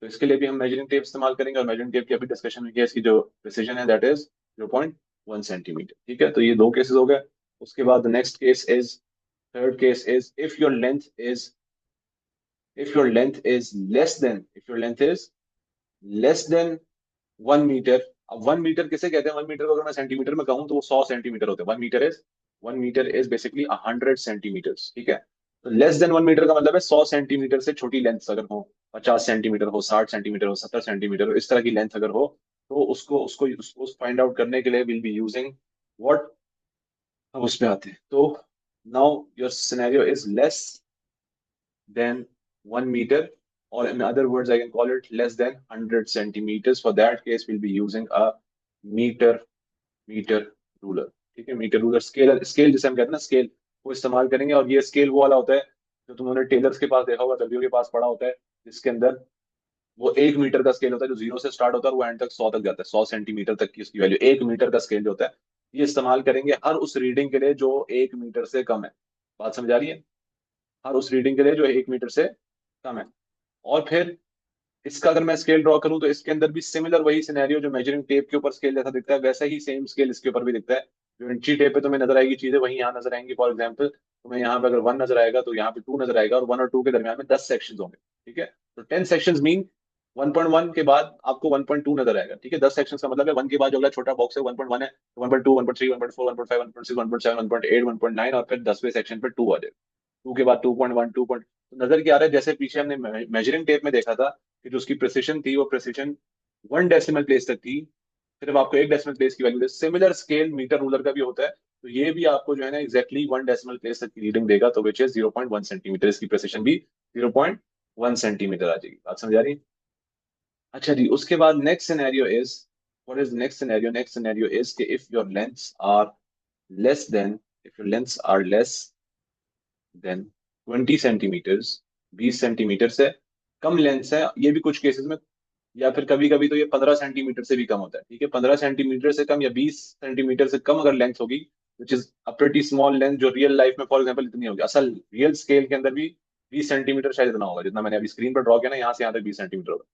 तो इसके लिए भी हम मेजरिंग टेप इस्तेमाल करेंगे, और मेजरिंग टेप की अभी डिस्कशन हुई है, इसकी जो प्रिसीजन है दैट इज 0.1 सेंटीमीटर। ठीक है, तो ये दो केसेस हो गए। उसके बाद next case is, third case is if your length is less than 1 metre. अब 1 मीटर किसे कहते हैं? 1 मीटर को अगर मैं सेंटीमीटर में कहूँ तो वो 100 सेंटीमीटर होते हैं। 1 मीटर इज बेसिकली 100 सेंटीमीटर। ठीक है, तो लेस देन 1 मीटर का मतलब है 100 सेंटीमीटर से छोटी लेंथ अगर हो, 50 सेंटीमीटर हो, 60 सेंटीमीटर हो, 70 सेंटीमीटर हो, इस तरह की लेंथ अगर हो, तो उसको उसको उसको फाइंड आउट करने के लिए विल बी यूजिंग व्हाट? अब उस पे आते हैं। तो now your scenario is less than 1 meter, or in other words I can call it less than 100 centimeters. For that case we'll be using a meter metre ruler. ठीक है, metre ruler, scale, scale जिसे हम कहते हैं ना, scale, वो इस्तेमाल करेंगे। और ये स्केल वो वाला होता है जो तुमने टेलर्स के पास देखा होगा, दर्जियों के पास पड़ा होता है, जिसके अंदर वो 1 मीटर का स्केल होता है, जो 0 से स्टार्ट होता है और वो एंड तक 100 तक जाता है, 100 सेंटीमीटर तक की उसकी वैल्यू। 1 मीटर का स्केल जो होता है, ये इस्तेमाल करेंगे हर उस रीडिंग के लिए जो 1 मीटर से कम है। बात समझ आ रही है? हर उस रीडिंग के लिए जो 1 मीटर से कम है। और फिर इसका अगर मैं स्केल ड्रॉ करूं तो इसके अंदर भी सिमिलर वही सिनेरियो, जो मेजरिंग टेप के ऊपर स्केल जैसा दिखता है, वैसा ही सेम स्केल इसके ऊपर भी दिखता है। जो इंची टेप पे तुम्हें नजर आएगी चीजें, वही यहाँ नजर आएंगी। फॉर एग्जाम्पल तुम्हें यहाँ पे अगर 1 नजर आएगा तो यहाँ पे 2 नजर आएगा, और 1 और 2 के दरमियान में 10 सेक्शन होंगे। ठीक है, तो 10 सेक्शन मीन 1.1 के बाद आपको 1.2 नजर आएगा। ठीक है, 10 सेक्शन का मतलब है 1 के बाद जो अगला छोटा बॉक्स है 1.1 है, 1.2, 1.3, 1.4, 1.5, 1.6, 1.7, 1.8, 1.9, और फिर 10वें सेक्शन पे 2 आ जाएगा। 2 के बाद 2.1, 2 पॉइंट, तो नजर क्या आ रहा है, जैसे पीछे हमने मेजरिंग टेप में देखा था कि जो उसकी प्रिसिशन थी वो प्रिसिशन 1 डेसिमल प्लेस तक थी, सिर्फ आपको 1 डेसिमल प्लेस की वैल्यू दे। सिमिलर स्केल मीटर रूलर का भी होता है, तो ये भी आपको जो है ना एग्जैक्टली 1 डेसिमल प्लेस तक की रीडिंग देगा, तो विच इज 0.1 सेंटीमीटर। इसकी प्रिसिशन भी 0.1 सेंटीमीटर आ जाएगी। बात समझ आ रही है? अच्छा जी, उसके बाद next scenario is, what is next scenario? Next scenario is कि if your lengths are less than, if your lengths are less than 20 centimetres, 20 centimetre से कम लेंस है, ये भी कुछ केसेस में, या फिर कभी कभी तो ये 15 सेंटीमीटर से भी कम होता है। ठीक है, 15 सेंटीमीटर से कम या 20 सेंटीमीटर से कम अगर लेंथ होगी, which is a pretty small length, जो रियल लाइफ में फॉर एग्जाम्पल इतनी होगी, असल रियल स्केल के अंदर भी 20 सेंटीमीटर शायद इतना होगा जितना मैंने अभी स्क्रीन पर ड्रॉ किया ना, यहाँ से यहाँ तक 20 सेंटीमीटर होगा।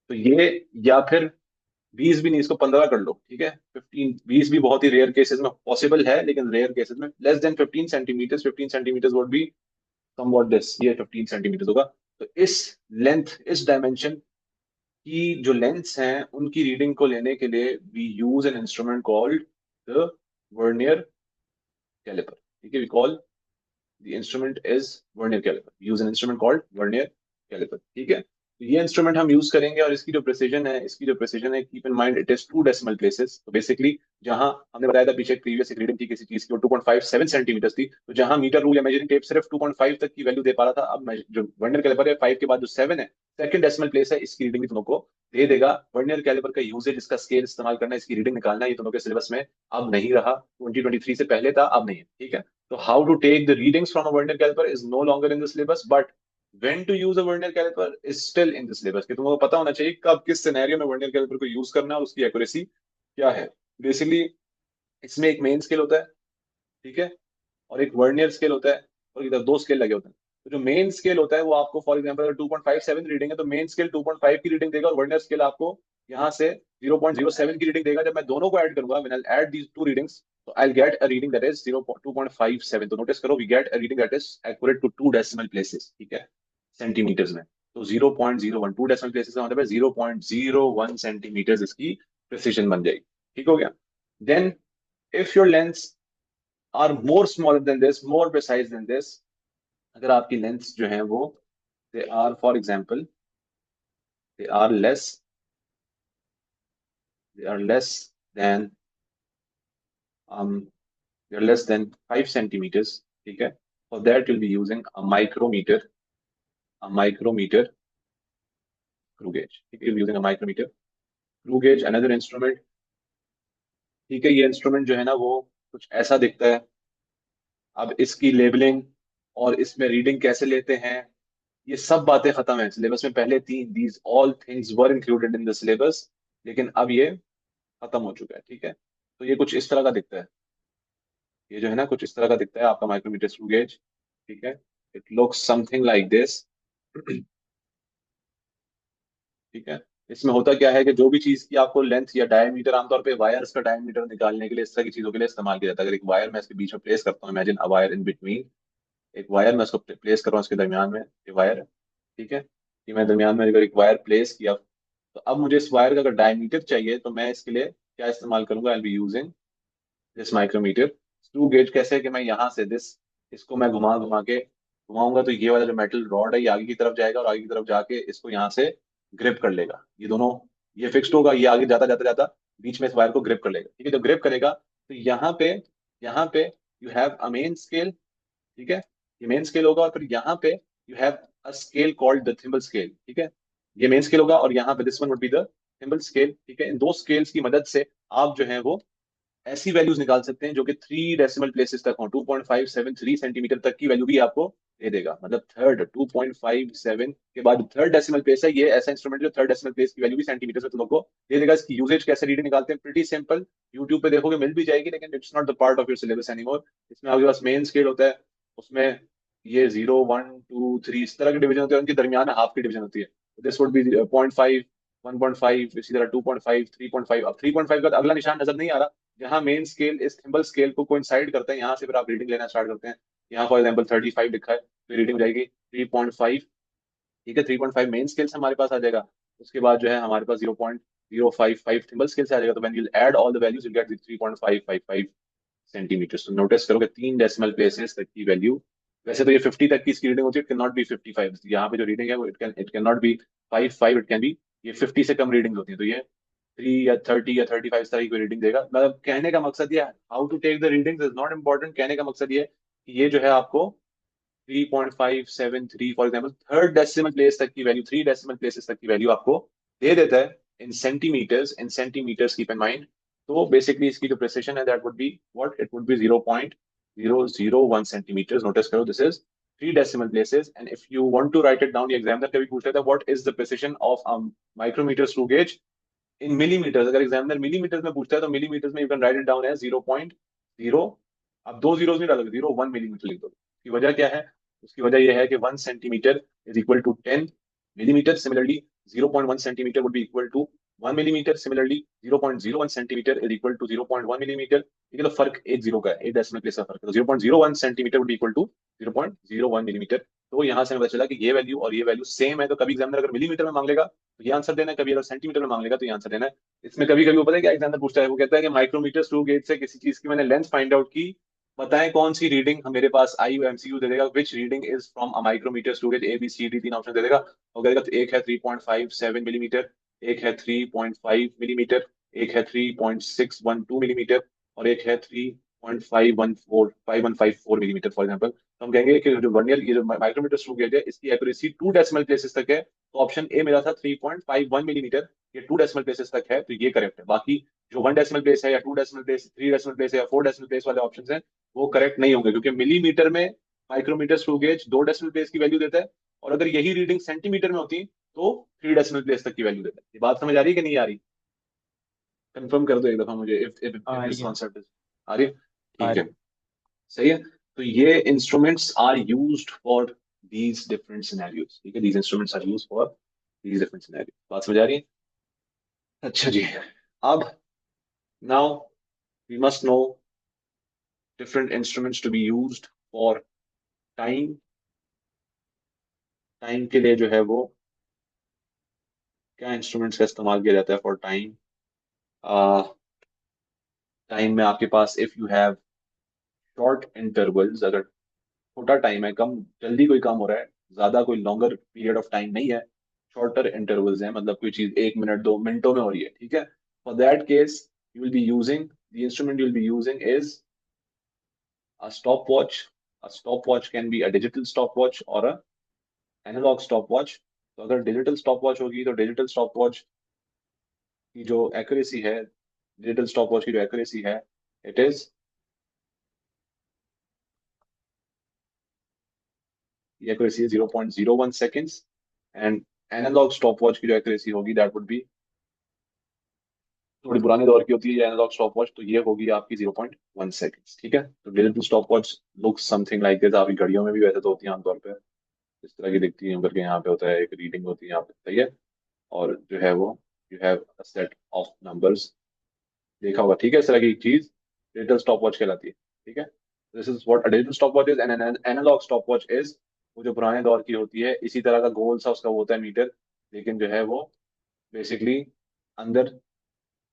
तो ये, या फिर 20 भी नहीं, इसको 15 कर लो। ठीक है, 15, 20 भी बहुत ही रेयर केसेस में पॉसिबल है, लेकिन रेयर केसेस में less than 15 centimetre, 15 centimetre would be somewhat this, ये 15 सेंटीमीटर होगा। तो इस लेंथ, इस डायमेंशन की जो लेंथ्स हैं, उनकी रीडिंग को लेने के लिए we use an instrument called the vernier calliper. ठीक है, we call the instrument is vernier caliper. We use an instrument called vernier caliper. ठीक है, तो ये इंस्ट्रूमेंट हम यूज करेंगे, और इसकी जो प्रिसीजन है, इसकी जो प्रिसीजन है, keep in mind it is 2 decimal places. तो बेसिकली जहां हमने बताया था पीछे, एक प्रीवियस एक रीडिंग थी किसी चीज की, वो 2.57 सेंटीमीटर थी, तो जहां मीटर रूल या मेजरिंग टेप सिर्फ 2.5 तक की वैल्यू दे पा रहा था, अब जो वर्नियर कैलिपर है, 5 के बाद जो 7 है, सेकंड डेसिमल प्लेस है, इसकी रीडिंग भी तुमको दे देगा। वर्नियर कैलिपर का यूजेज, इसका स्केल इस्तेमाल करना, इसकी रीडिंग निकालना, ये तुमको सिलेबस में अब नहीं रहा। 2023 से पहले था, अब नहीं है। ठीक है, so how to take the readings from a vernier caliper is no longer in the syllabus, but when to use a vernier caliper is still in the syllabus। कि तुमको पता होना चाहिए कब किस सिनेरियो में वर्नियर कैलिपर को use करना है और उसकी एक्यूरेसी क्या है। बेसिकली इसमें एक मेन स्केल होता है, ठीक है, और एक वर्नियर स्केल होता है, और इधर 2 स्केल लगे होते हैं। तो जो मेन स्केल होता है वो आपको फॉर एग्जांपल अगर 2.57 रीडिंग है तो मेन स्केल 2.5 की रीडिंग देगा, और वर्नियर स्केल आपको यहाँ से 0.07 की रीडिंग देगा। जब मैं दोनों को ऐड करूंगा, when I add these two readings, तो I get a reading that is 2.57। तो नोटिस करो, we get a reading that is accurate to 2 decimal places. ठीक है, सेंटीमीटर्स में। तो 0.01, 2 डेसिमल प्लेसेस का मतलब है 0.01 सेंटीमीटर इसकी प्रिसिजन बन जाएगी। ठीक हो गया? Then if your lengths are more smaller than this, more precise than this, अगर आपकी लेंथ जो है वो, they are for example, they are less, they are less than they are less than 5 centimetres. ठीक है, for that will be using a micrometer, a micrometer screw gauge. ठीक है, using a micrometer screw gauge, another instrument. ठीक है, ये instrument जो है ना वो कुछ ऐसा दिखता है। अब इसकी लेबलिंग और इसमें रीडिंग कैसे लेते हैं, ये सब बातें खत्म है सिलेबस में। पहले थी, these all things were included in the syllabus, लेकिन अब ये खत्म हो चुका है। ठीक है, तो ये कुछ इस तरह का दिखता है, ये जो है ना कुछ इस तरह का दिखता है आपका माइक्रोमीटर स्क्रू गेज। ठीक है, it looks something like this. ठीक है, इसमें होता क्या है कि जो भी चीज की आपको लेंथ या डायमीटर, आमतौर पे वायर्स का डायमीटर निकालने के लिए इस तरह की चीजों के लिए इस्तेमाल किया जाता है। अगर एक वायर मैं इसके बीच में प्लेस करता हूँ, imagine a wire in between, एक वायर मैं इसको प्लेस कर रहा हूँ इसके दरमियान में, ये वायर है। ठीक है, कि मैं दरमियान में अगर एक वायर प्लेस किया, तो अब मुझे इस वायर का अगर डायमीटर चाहिए तो मैं इसके लिए क्या इस्तेमाल करूंगा? I be using this micrometer screw gauge. कैसे कि मैं यहाँ से दिस, इसको मैं घुमा घुमा के घुमाऊंगा, तो ये वाला जो मेटल रॉड है ये आगे की तरफ जाएगा, और आगे की तरफ जाके इसको यहाँ से ग्रिप कर लेगा। ये दोनों, ये फिक्स्ड होगा, ये आगे जाता जाता जाता बीच में इस वायर को ग्रिप कर लेगा। ठीक है, जब ग्रिप करेगा तो यहाँ पे you have a main scale, ठीक है, ये मेन स्केल होगा, और फिर यहाँ पे you have a scale called the thimble scale, ठीक है, ये मेन स्केल होगा, और यहाँ पे this one would be the thimble scale, ठीक है। इन दो स्केल्स की मदद से आप जो है वो ऐसी वैल्यूज निकाल सकते हैं जो कि 3 डेसिमल प्लेसेस तक हो, 2.573 सेंटीमीटर तक की वैल्यू भी आपको दे देगा। मतलब थर्ड 2.57 के बाद थर्ड डेसिमल प्लेस है, ये ऐसा इंस्ट्रूमेंट जो थर्ड डेसिमल प्लेस की वैल्यू भी सेंटीमीटर में तुम लोग को दे देगा। इसकी यूजेज कैसे रीडिंग निकालते हैं, प्रीटी सिंपल, यूट्यूब पे देखोगे मिल भी जाएगी, लेकिन it's not the part of your syllabus anymore. इसमें आपके पास मेन स्केल होता है, उसमें ये 0 1 2 3 इस तरह के डिवीजन होते हैं, उनके दरमियान में हाफ की डिवीजन होती है। दिस वुड बी 0.5, 1.5, इसी तरह 2.5, 3.5। अब 3.5 का अगला निशान नजर नहीं आ रहा, जहाँ मेन स्केल इस थिम्बल स्केल को कोइंसाइड करता है, यहाँ से फिर आप रीडिंग लेना स्टार्ट करते हैं। यहाँ फॉर एग्जाम्पल 35 लिखा है, तो रीडिंग हो जाएगी 3.5, ठीक है, 3.5 मेन स्केल से हमारे पास आ जाएगा। उसके बाद जो है हमारे पास 0.055 थिम्बल स्केल से आ जाएगा। तो when you add all the values you get 3.555 centimetre. तो नोटिस करो कि 3 डेसिमल प्लेसेस तक की वैल्यू, वैसे तो ये 50 तक की इसकी रीडिंग होती है, इट कैन नॉट बी 55, यहाँ पे जो रीडिंग है वो it can not be 55, it can B, ये 50 से कम रीडिंग होती है, तो ये 3 या 30 या 35 इस तरह की रीडिंग देगा। मतलब कहने का मकसद ये, how to take the readings is not important, कहने का मकसद ये है कि ये जो है आपको 3.573 for example third decimal place तक की वैल्यू, 3 डेसिमल प्लेसेस तक की वैल्यू आपको दे देता है in centimetres keep in mind. तो बेसिकली इसकी जो प्रिसिशन है that would be what, it would be 0.001 centimetres. Notice करो this is 3 decimal places, and if you want to write it down, ये एग्जामिनर कभी पूछ लेता है what is the precision of a micrometer screw gauge in millimetre. अगर examiner millimetre में पूछता है तो मिलीमीटर में you can write it down as 0.0, अब दो जीरोस नहीं डालोगे, 0.1 मिलीमीटर लिख दो। उसकी वजह क्या है, उसकी वजह यह है कि 1 centimetre is equal to 10 millimetre. Similarly 0.1 centimetre would be equal to 1 millimetre. Similarly 0.01 centimetre is equal to 0.1 millimetre, ठीक है। तो फर्क एक जीरो का है, एक डेसिमल प्लेस का फर्क है। तो 0.01 centimetre would be equal to 0.01 millimetre. तो यहाँ से हमें पता चला कि ये वैल्यू और ये वैल्यू सेम है। तो कभी एग्जामिनर अगर मिलीमीटर में मांग लेगा तो ये आंसर देना है, कभी अगर सेंटीमीटर में मांग लेगा तो ये आंसर देना है। इसमें कभी कभी वो पता है क्या एग्जामिनर पूछता है, वो कहता है कि माइक्रोमीटर स्क्रू गेज से किसी चीज की मैंने लेंथ फाइंड आउट की, बताएं कौन सी रीडिंग मेरे पास आई। एमसीक्यू दे देगा which reading is from a micrometer screw gauge, ABCD 3 option दे देगा। और कहेगा तो एक है 3.57 मिलीमीटर, एक है 3.5 मिलीमीटर, एक है 3.612 मिलीमीटर, और एक है 3.514514 मिलीमीटर फॉर एग्जाम्पल। तो हम कहेंगे कि जो वर्नियर, ये जो माइक्रोमीटर स्क्रू गेज है, इसकी एक्यूरेसी 2 डेसिमल प्लेसेस तक है। तो ऑप्शन ए मेरा था 3.51 मिलीमीटर, ये 2 डेसिमल प्लेसेस तक है, तो ये करेक्ट है। बाकी जो 1 डेसिमल प्लेस है या 2 डेसिमल प्लेस, 3 डेसिमल प्लेस है या 4 डेसिमल प्लेस वाले ऑप्शन हैं, वो करेक्ट नहीं होंगे, क्योंकि मिलीमीटर में micrometer screw gauge 2 decimal place की वैल्यू देता है, और अगर यही रीडिंग सेंटीमीटर में होती तो 3 डेसिमल प्लेस तक की वैल्यू देता है। ये बात समझ आ रही है कि नहीं आ रही? कंफर्म कर दो एक दफा मुझे, इफ इफ आ इफ रही दिस है। कॉन्सेप्ट इज आ रही है, आ ठीक है, रही सही है। तो ये instruments are used for these different scenarios, ठीक है, these instruments are used for these different scenario. बात समझ आ रही है? अच्छा जी, अब now we must know different instruments to be used for time। Time के लिए जो है वो क्या इंस्ट्रूमेंट्स का इस्तेमाल किया जाता है फॉर टाइम। टाइम में आपके पास if you have short intervals, अगर छोटा टाइम है, कम जल्दी कोई काम हो रहा है, ज्यादा कोई लॉन्गर पीरियड ऑफ टाइम नहीं है, शॉर्टर इंटरवल्स है, मतलब कोई चीज 1 मिनट 2 मिनटों में हो रही है, ठीक है। For that case you will be using, the instrument you will be using is a stopwatch। A stopwatch can be a digital stopwatch or a analogue stop watch. तो अगर डिजिटल स्टॉप वॉच होगी तो digital stop watch की जो accuracy है, digital stop watch की जो accuracy है, इट इज, ये accuracy 0.01 seconds. And analogue stop watch की जो एक्यूरेसी होगी दैट वुड बी, थोड़ी पुराने दौर की होती है ये एनालॉग स्टॉप वॉच, तो ये होगी आपकी 0.1 सेकेंड्स, ठीक है। तो digital stop watch looks something like this. आपकी घड़ियों में भी वैसे तो होती है आमतौर पर, इस तरह की दिखती है, करके यहाँ पे होता है एक रीडिंग होती है यहाँ पे, सही है। और जो है वो you have a set of numbers, देखा होगा, ठीक है, इस तरह की चीज डिजिटल स्टॉप वॉच कहलाती है, ठीक है। This is what a digital stop watch is, and an analogue stop watch is, वो जो पुराने दौर की होती है, इसी तरह का गोल सा उसका वो होता है मीटर, लेकिन जो है वो बेसिकली अंदर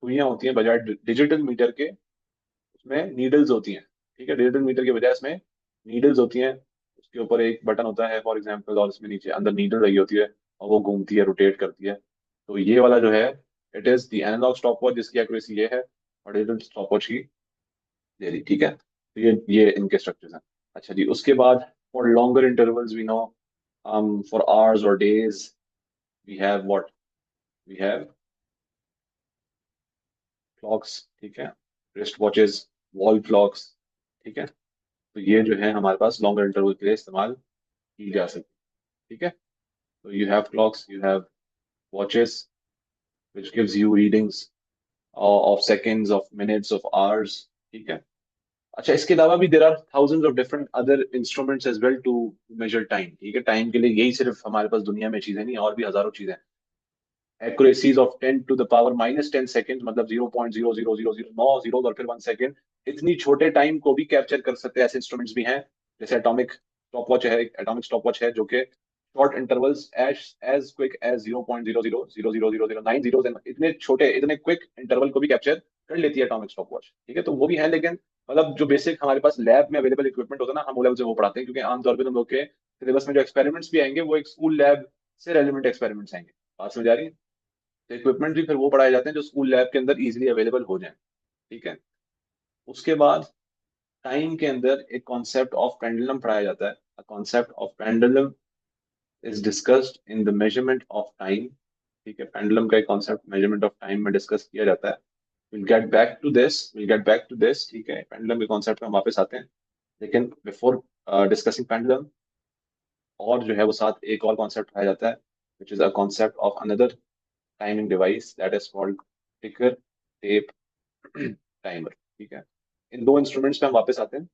सुइयां होती हैं बजाय डिजिटल मीटर के, उसमें नीडल्स होती हैं, ठीक है। डिजिटल मीटर के बजाय इसमें नीडल्स होती हैं, उसके ऊपर एक बटन होता है फॉर एग्जाम्पल, और उसमें नीचे अंदर नीडल लगी होती है, और वो घूमती है, रोटेट करती है। तो ये वाला जो है, it is the analogue stop watch जिसकी एक्यूरेसी ये है, और डिजिटल स्टॉप वॉच की दे दी, ठीक है। तो ये इनके स्ट्रक्चर्स हैं। अच्छा जी, उसके बाद for longer intervals we know, for hours और days we have what, we have clocks, ठीक है, रिस्ट वॉचेस, वॉल क्लॉक्स, ठीक है। तो ये जो है हमारे पास लॉन्गर इंटरवल के लिए इस्तेमाल की जा सकती है, ठीक है। तो you have clocks, you have watches which gives you readings of seconds, of minutes, of hours, ठीक है। अच्छा, इसके अलावा भी there are thousands of different other instruments as well to measure time, ठीक है। टाइम के लिए यही सिर्फ हमारे पास दुनिया में चीजें नहीं, और भी हजारों चीजें। Accuracies of 10 to the power -10 second, मतलब 0.00009 और फिर 1 सेकेंड, इतनी छोटे टाइम को भी कैप्चर कर सकते हैं ऐसे इंस्ट्रूमेंट्स भी हैं। जैसे एटॉमिक स्टॉप वॉच है, एटॉमिक स्टॉप वॉच है जो कि short intervals as as quick as 0.000009 zero, इतने छोटे इतने क्विक इंटरवल को भी कैप्चर कर लेती है एटॉमिक स्टॉप वॉच, ठीक है। तो वो भी है, लेकिन मतलब जो बेसिक हमारे पास लैब में अवेलेबल इक्विपमेंट होता है ना, हम वो लेवल से वो पढ़ाते हैं, क्योंकि आमतौर पर हम लोग के सिलेबस में जो एक्सपेरिमेंट्स भी आएंगे वो एक स्कूल लैब से रेलिवेंट एक्सपेरिमेंट्स आएंगे। बात समझ आ रही है? तो इक्विपमेंट भी फिर वो पढ़ाए जाते हैं जो स्कूल लैब के अंदर इजीली अवेलेबल हो जाए, ठीक है। उसके बाद टाइम के अंदर एक कॉन्सेप्ट ऑफ पेंडुलम पढ़ाया जाता है। A concept of pendulum is discussed in the measurement of time, ठीक है। पेंडुलम का एक कॉन्सेप्ट मेजरमेंट ऑफ टाइम में डिस्कस किया जाता है। Will get back to this, ठीक है। पेंडुलम के कॉन्सेप्ट में हम वापस आते हैं, लेकिन बिफोर डिस्कसिंग पेंडुलम, और जो है वो साथ एक और कॉन्सेप्ट पढ़ाया जाता है, which is a concept of another timing device that is called टिकर टेप टाइमर, ठीक है। इन दो इंस्ट्रूमेंट्स पे हम वापस आते हैं।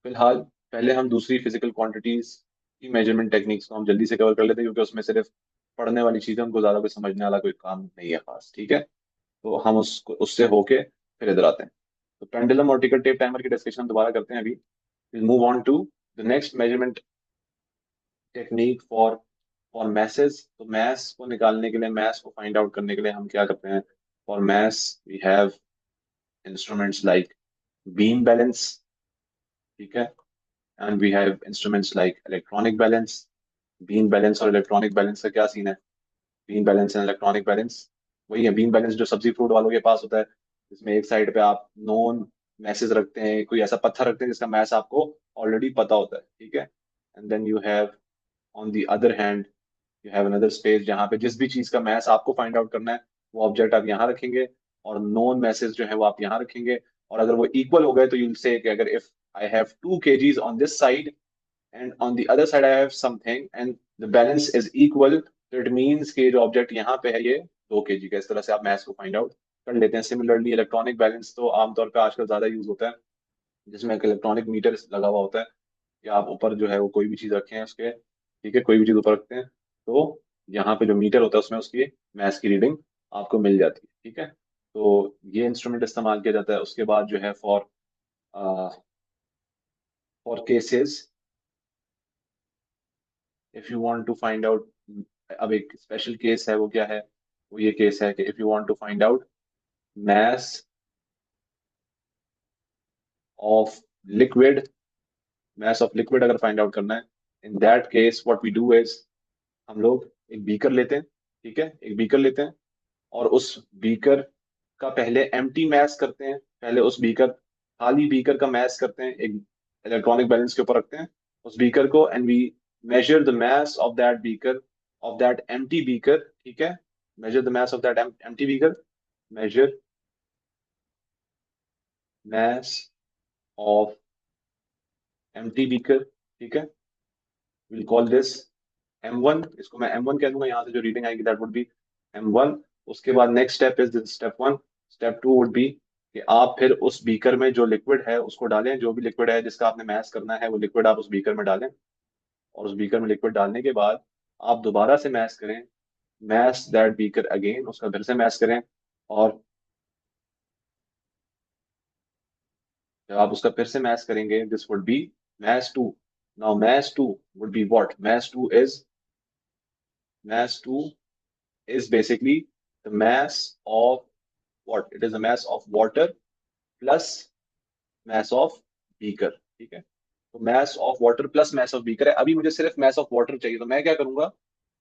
फिलहाल पहले हम दूसरी फिजिकल क्वांटिटीज की मेजरमेंट टेक्निक्स को हम जल्दी से कवर कर लेते हैं, क्योंकि उसमें सिर्फ पढ़ने वाली चीजें, उनको ज्यादा कोई समझने वाला कोई काम नहीं है खास, ठीक है। तो हम उसको उससे होके फिर इधर आते हैं। तो पेंडुलम और टिकर टेप टाइमर की डिस्कशन हम दोबारा करते हैं अभी। Move on to the next measurement technique for for masses. तो मैस को निकालने के लिए, मैस को फाइंड आउट करने के लिए हम क्या करते हैं? For mass we have instruments like beam balance, ठीक है, and we have instruments like electronic balance. Beam balance और इलेक्ट्रॉनिक बैलेंस का क्या सीन है? Beam balance and electronic balance वही है। बीम बैलेंस जो सब्जी फ्रूट वालों के पास होता है, जिसमें एक साइड पे आप नोन मैसेज रखते हैं, कोई ऐसा पत्थर रखते हैं जिसका मैस आपको ऑलरेडी पता होता है, ठीक है। And then you have on the other hand, you have another space जहाँ पे जिस भी चीज का मैस आपको फाइंड आउट करना है, वो ऑब्जेक्ट आप यहाँ रखेंगे, और नोन मैसेज जो है वो आप यहाँ रखेंगे। और अगर वो इक्वल हो गए तो यूल से कि अगर if I have 2 kgs on this side and on the other side I have something and the balance is equal, तो it means कि जो ऑब्जेक्ट यहाँ पे है ये 2 kg का। इस तरह से आप मैथ्स को फाइंड आउट कर लेते हैं। सिमिलरली इलेक्ट्रॉनिक बैलेंस तो आमतौर पे आजकल ज्यादा यूज होता है, जिसमें एक इलेक्ट्रॉनिक मीटर लगा हुआ होता है, या आप ऊपर जो है वो कोई भी चीज रखे हैं उसके, ठीक है, कोई भी चीज ऊपर रखते हैं, तो यहाँ पे जो मीटर होता है उसमें उसकी मैथ्स की रीडिंग आपको मिल जाती है, ठीक है। तो ये इंस्ट्रूमेंट इस्तेमाल किया जाता है। उसके बाद जो है for cases, if you want to find out, अब एक स्पेशल केस है, वो क्या है? वो ये केस है कि if you want to find out mass of liquid, mass of liquid अगर फाइंड आउट करना है, in that case what we do is, हम लोग एक बीकर लेते हैं, ठीक है, एक बीकर लेते हैं, और उस बीकर का पहले एम्प्टी मैस करते हैं, पहले उस बीकर, खाली बीकर का मैस करते हैं, एक इलेक्ट्रॉनिक बैलेंस के ऊपर रखते हैं उस बीकर को, and we measure the mass of that beaker, of that empty beaker, ठीक है। measure the mass of that empty beaker, measure mass of empty beaker, ठीक है। we'll call this M1, इसको मैं M1 कह दूंगा, यहाँ से जो रीडिंग आएगी दैट वुड बी M1। उसके बाद next step is step 1। Step 2 would be कि आप फिर उस बीकर में जो लिक्विड है उसको डालें, जो भी लिक्विड है जिसका आपने मैस करना है वो लिक्विड आप उस बीकर में डालें, और उस बीकर में लिक्विड डालने के बाद आप दोबारा से मैस करें, मैस दैट बीकर अगेन, उसका फिर से मैस करें, और जब आप उसका फिर से मैस करेंगे this would be mass two. Now mass two would be what? Mass two is basically the mass of what? It is the mass of water plus mass of beaker, ठीक है। तो mass of water plus mass of beaker है। अभी मुझे सिर्फ mass of water चाहिए, तो मैं क्या करूंगा?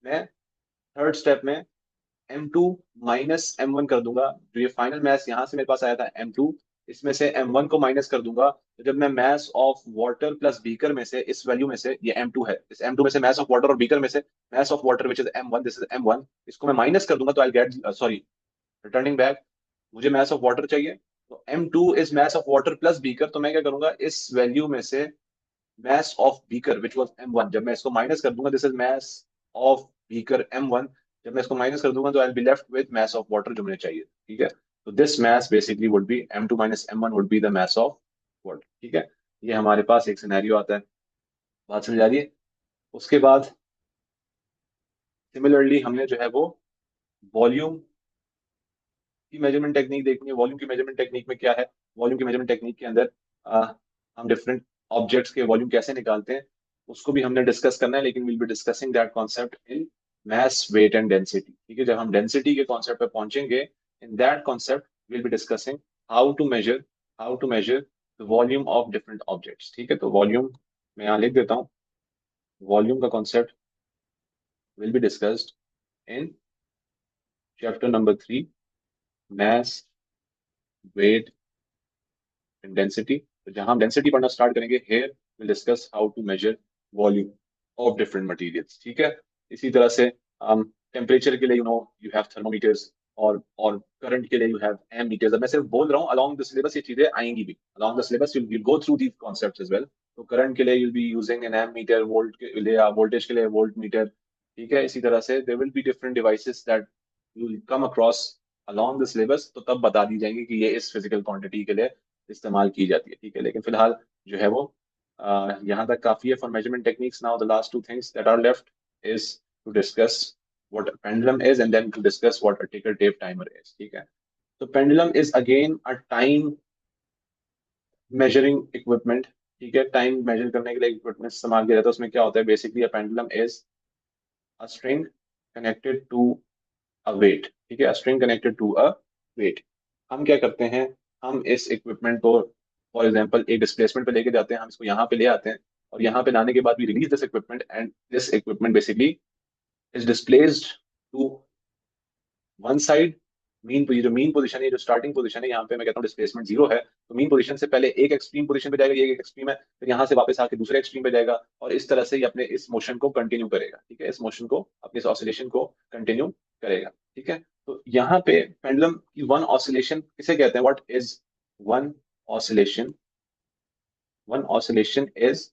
मैं थर्ड स्टेप में M2 माइनस M1 कर दूंगा। जो ये फाइनल मैस यहाँ से मेरे पास आया था M2, इसमें से M1 को माइनस कर दूंगा, तो जब मैं mass of water plus beaker में से इस वैल्यू में से, ये M2 है, इस M2 में से मैस ऑफ वाटर और बीकर में से mass of water which is M1, this is M1, इसको मैं माइनस कर दूंगा तो I gate, sorry, returning back, मुझे मैस ऑफ वाटर चाहिए, तो M2 is mass of water plus beaker, तो मैं क्या करूंगा, इस वैल्यू में से mass of beaker which was M1, जब मैं इसको माइनस कर दूंगा, this is mass of beaker M1, जब मैं इसको माइनस कर दूंगा तो I be left with mass of water जो मुझे चाहिए, ठीक है। तो this mass basically would be M2 minus M1 would be the mass of water, ठीक है। ये हमारे पास एक सिनेरियो आता है, बात समझ आ रही है। उसके बाद सिमिलरली हमने जो है वो वॉल्यूम की मेजरमेंट टेक्निक देखनी है। वॉल्यूम की मेजरमेंट टेक्निक में क्या है, वॉल्यूम की मेजरमेंट टेक्निक के अंदर हम डिफरेंट ऑब्जेक्ट्स के वॉल्यूम कैसे निकालते हैं उसको भी हमने डिस्कस करना है, लेकिन will be discussing that concept in mass weight and density, ठीक है। जब हम डेंसिटी के कॉन्सेप्ट पे पहुंचेंगे, in that concept will be discussing how to measure the volume of different objects, ठीक है। तो वॉल्यूम मैं यहाँ लिख देता हूँ, वॉल्यूम का concept will be discussed in chapter number 3, mass weight density. तो जहां हम डेंसिटी पढ़ना स्टार्ट करेंगे, here will discuss how to measure volume of different materials, ठीक है। इसी तरह से टेम्परेचर के लिए यू हैव थर्मोमीटर्स, और करंट के लिए यू हैव एमीटर्स। अब मैं सिर्फ बोल रहा हूँ, अलोंग द सिलेबस ये चीजें आएंगी भी, along the syllabus you go through these concepts as well. तो करंट के लिए you'll be using an ammeter, volt के लिए, वोल्टेज के लिए वोल्ट मीटर, ठीक है। इसी तरह से there will be different devices that you will come across along the syllabus, तो तब बता दी जाएंगे कि ये इस फिजिकल क्वांटिटी के लिए इस्तेमाल की जाती है, ठीक है। लेकिन फिलहाल जो है वो यहाँ तक काफी है for measurement techniques. Now the last two things that are left is to discuss what a pendulum is and then to discuss what a ticker tape timer is, ठीक है। तो pendulum is again a time measuring equipment, ठीक है। Time major करने के लिए equipment इस्तेमाल किया जाता है। उसमें क्या होता है, basically a pendulum is a string connected to a weight, ठीक है, a string connected to a weight। हम क्या करते हैं, हम इस इक्विपमेंट को फॉर एग्जांपल एक डिस्प्लेसमेंट पे लेके जाते हैं, हम इसको यहाँ पे ले आते हैं, और यहाँ पे लाने के बाद भी release this equipment, and this equipment basically is displaced to one side. जो मीन पोजीशन है, जो स्टार्टिंग पोजीशन है, यहाँ पे मैं कहता हूँ डिस्प्लेसमेंट जीरो है, तो मीन पोजीशन से पहले एक एक्सट्रीम पोजीशन पे जाएगा, ये एक एक्सट्रीम है, फिर यहाँ से वापस आके दूसरे एक्सट्रीम पे जाएगा, और इस तरह से ये अपने इस मोशन को कंटिन्यू करेगा, ठीक है। इस मोशन को, अपने इस ऑसिलेशन को कंटिन्यू करेगा, ठीक है। तो यहाँ पे पेंडुलम की वन ऑसिलेशन किसे कहते हैं, what is one oscillation. One oscillation is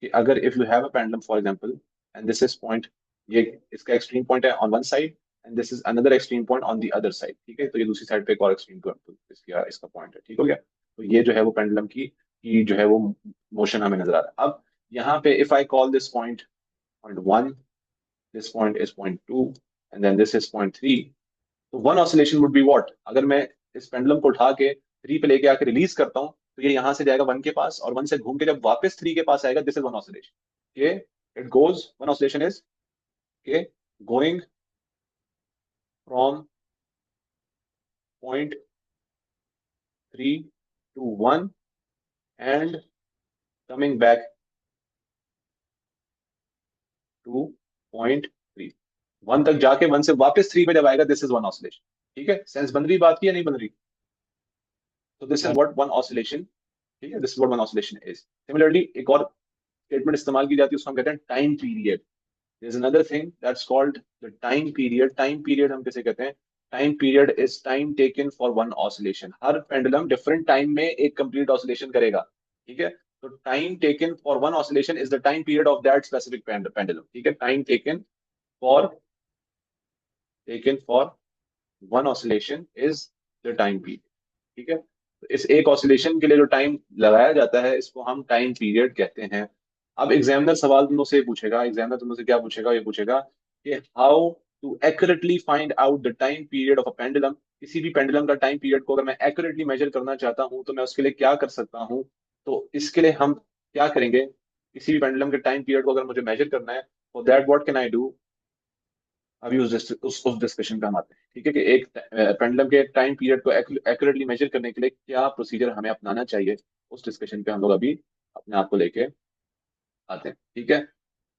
कि अगर if you have a pendulum for example and this is point, ये इसका एक्सट्रीम पॉइंट है on one side and this is another extreme point on the other side, ठीक है। तो ये दूसरी साइड पे एक और एक्सट्रीम पॉइंट इसका पॉइंट है, ठीक हो गया। तो ये जो है वो पेंडुलम की जो है वो मोशन हमें नजर आ रहा है। अब यहाँ पे if I call this point point one, this point is point two, and then this is point three, तो one oscillation would be what, अगर मैं इस पेंडुलम को उठा के थ्री पे लेके आके रिलीज करता हूँ, तो ये यहाँ से जाएगा वन के पास, और वन से घूम के जब वापस थ्री के पास आएगा, दिस इज वन ऑसिलेशन। ये it goes, one oscillation is के going from point three to one and coming back to point three, one तक जाके वन से वापस थ्री पे जब आएगा, दिस इज वन ऑसिलेशन, ठीक है। सेंस बन रही बात की या नहीं बन रही। तो this is what one oscillation, ठीक है, this is what one oscillation is. Similarly एक और स्टेटमेंट इस्तेमाल की जाती है, उसको हम कहते हैं time period. There is another thing that's called the time period. Time period हम किसे कहते हैं, time period is time taken for one oscillation. हर पेंडुलम डिफरेंट टाइम में एक कंप्लीट ऑसिलेशन करेगा, ठीक है। तो time taken for one oscillation is the time period of that specific pendulum, ठीक है। Time for taken for one oscillation is the time period, ठीक है। तो इस एक ऑसिलेशन के लिए जो टाइम लगाया जाता है, इसको हम टाइम पीरियड कहते हैं। अब एग्जामिनर सवाल तुम लोग से पूछेगा, एग्जामिनर तुम लोग से क्या पूछेगा, ये पूछेगा कि how to accurately find out the time period of a pendulum. किसी भी पेंडुलम का टाइम पीरियड को अगर मैं एक्यूरेटली मेजर करना चाहता हूं, तो मैं उसके लिए क्या कर सकता हूं। तो इसके लिए हम क्या करेंगे, किसी भी पेंडुलम के टाइम पीरियड को अगर मुझे मेजर करना है, for that what can I do. अभी उस डिस्कशन पे हम आते हैं, ठीक है, कि एक पेंडुलम के टाइम पीरियड को एक्यूरेटली मेजर करने के लिए क्या प्रोसीजर हमें अपनाना चाहिए। उस डिस्कशन पे हम लोग अभी अपने आप को लेके आते हैं, ठीक है।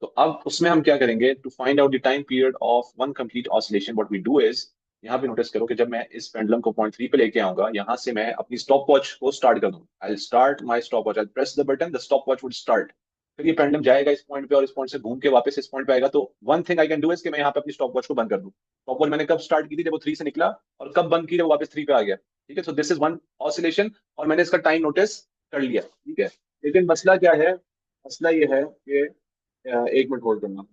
तो अब उसमें हम क्या करेंगे, to find out the time period of one complete oscillation, what we do is यहाँ पे नोटिस करो कि जब मैं इस पेंडुलम को पॉइंट 3 पे लेके आऊंगा, यहाँ से मैं अपनी स्टॉप वॉच को स्टार्ट कर दूंगा। I start my stop watch, I press the button, the stop watch would start. फिर ये पेंडुलम जाएगा इस पॉइंट पे और इस पॉइंट से घूम के वापस इस पॉइंट पे आएगा। तो one thing I can do is कि मैं यहाँ पे अपनी स्टॉप वॉच को बंद कर दूं। स्टॉप वॉच मैंने कब स्टार्ट की थी, जब वो 3 से निकला, और कब बंद की, जब वो वापस 3 पे आ गया। ठीक है, so this is one oscillation, और मैंने इसका टाइम नोटिस कर लिया। ठीक है, लेकिन मसला क्या है, मसला ये है कि 1 मिनट होल्ड करना।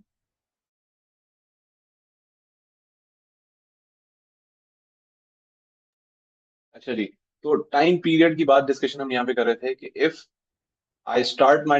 अच्छा जी, तो टाइम पीरियड की बात डिस्कशन हम यहाँ पे कर रहे थे कि if I start my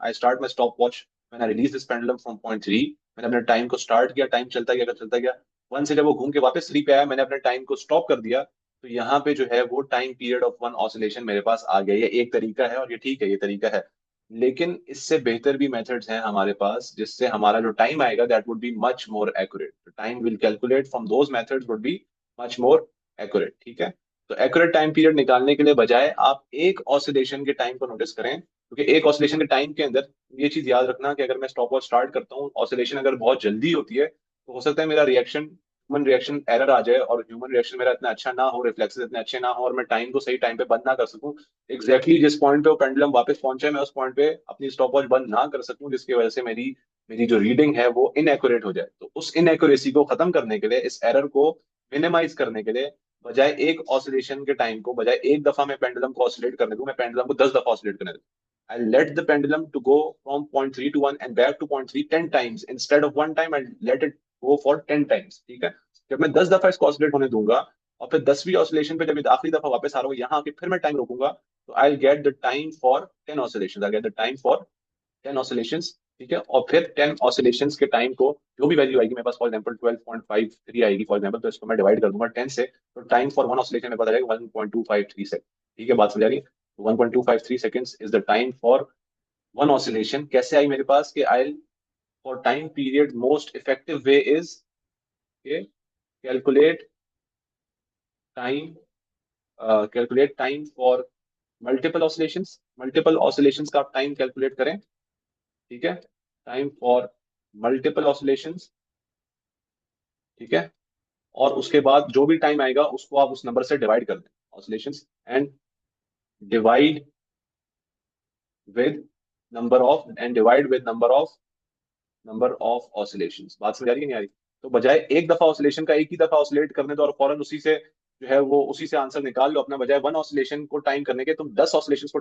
I start my stopwatch when I release this pendulum from point 3। मैंने अपने टाइम को स्टार्ट किया, टाइम चलता गया, चलता गया। 1 से जब वो घूम के वापस 3 पे आया, मैंने अपने टाइम को स्टॉप कर दिया। तो यहाँ पे जो है वो time period of one oscillation मेरे पास आ गया। ये एक तरीका है और ये ठीक है, ये तरीका है। लेकिन इससे बेहतर भी मेथड्स हैं हमारे पास, जिससे हमारा जो टाइम आएगा that would be much more accurate. Time will calculate from those methods would be much more accurate. ठीक है, तो एक्यूरेट टाइम पीरियड निकालने के लिए बजाय आप एक ऑसिलेशन के टाइम को नोटिस करें, क्योंकि एक ऑसिलेशन के टाइम के अंदर ये चीज याद रखना कि अगर मैं स्टॉप वॉच स्टार्ट करता हूँ, ऑसिलेशन अगर बहुत जल्दी होती है, तो हो सकता है मेरा रिएक्शन, ह्यूमन रिएक्शन एरर आ जाए, और ह्यूमन रिएक्शन मेरा इतना अच्छा ना हो, रिफ्लेक्सेस इतने अच्छे ना हो, और मैं टाइम को सही टाइम पे बंद ना कर सकूं। एग्जैक्टली जिस पॉइंट पे वो पेंडुलम वापस पहुंचे, मैं उस पॉइंट पे अपनी स्टॉप वॉच बंद ना कर सकूं, जिसकी वजह से मेरी मेरी जो रीडिंग है वो इनएक्यूरेट हो जाए। तो उस इनएक्यूरेसी को खत्म करने के लिए, इस एरर को मिनिमाइज करने के लिए, बजाय एक ऑसिलेशन के टाइम को, बजाय एक दफा मैं पेंडुलम को ऑसिलेट करने दूं, मैं पेंडुलम को 10 दफा ऑसिलेट करने दूं। I'll let the pendulum to go from point 3 to 1 and back to point 3 10 times instead of one time। I'll let it go for 10 times। ठीक है, जब मैं 10 दफा इसको ऑसिलेट होने दूंगा, और फिर 10वीं ऑसिलेशन पे जब ये आखिरी दफा वापस आ रहा हूँ यहाँ आके फिर मैं टाइम रोकूंगा, तो I'll get the time for 10 oscillations। I'll get the time for 10 oscillations। ठीक है, और फिर 10 oscillations के टाइम को, जो भी वैल्यू आएगी मेरे पास, फॉर एग्जांपल 12.53 आएगी फॉर एग्जांपल, तो इसको मैं डिवाइड कर दूंगा 10 से, तो टाइम फॉर वन ऑसिलेशन मेरे पास आ जाएगा 1.253 सेकंड। ठीक है, बात समझ आ रही है? 1.253 seconds is the time for one oscillation. कैसे आई मेरे पास कि I, for time period most effective way is calculate time, calculate time for multiple oscillations. Multiple oscillations का आप टाइम कैलकुलेट करें। ठीक है, टाइम फॉर मल्टीपल ऑसिलेशंस। ठीक है, और उसके बाद जो भी टाइम आएगा उसको आप उस नंबर से डिवाइड कर दें, oscillations, and divide with number of oscillations. बात समझ आ रही है नहीं आ रही? तो बजाय एक दफा ऑसिलेशन का एक ही दफा ऑसिलेट करने दो और फौरन उसी से जो है वो उसी से आंसर निकाल लो अपना, बजाय वन ऑसिलेशन को टाइम करने के तुम 10 ऑसिलेशन को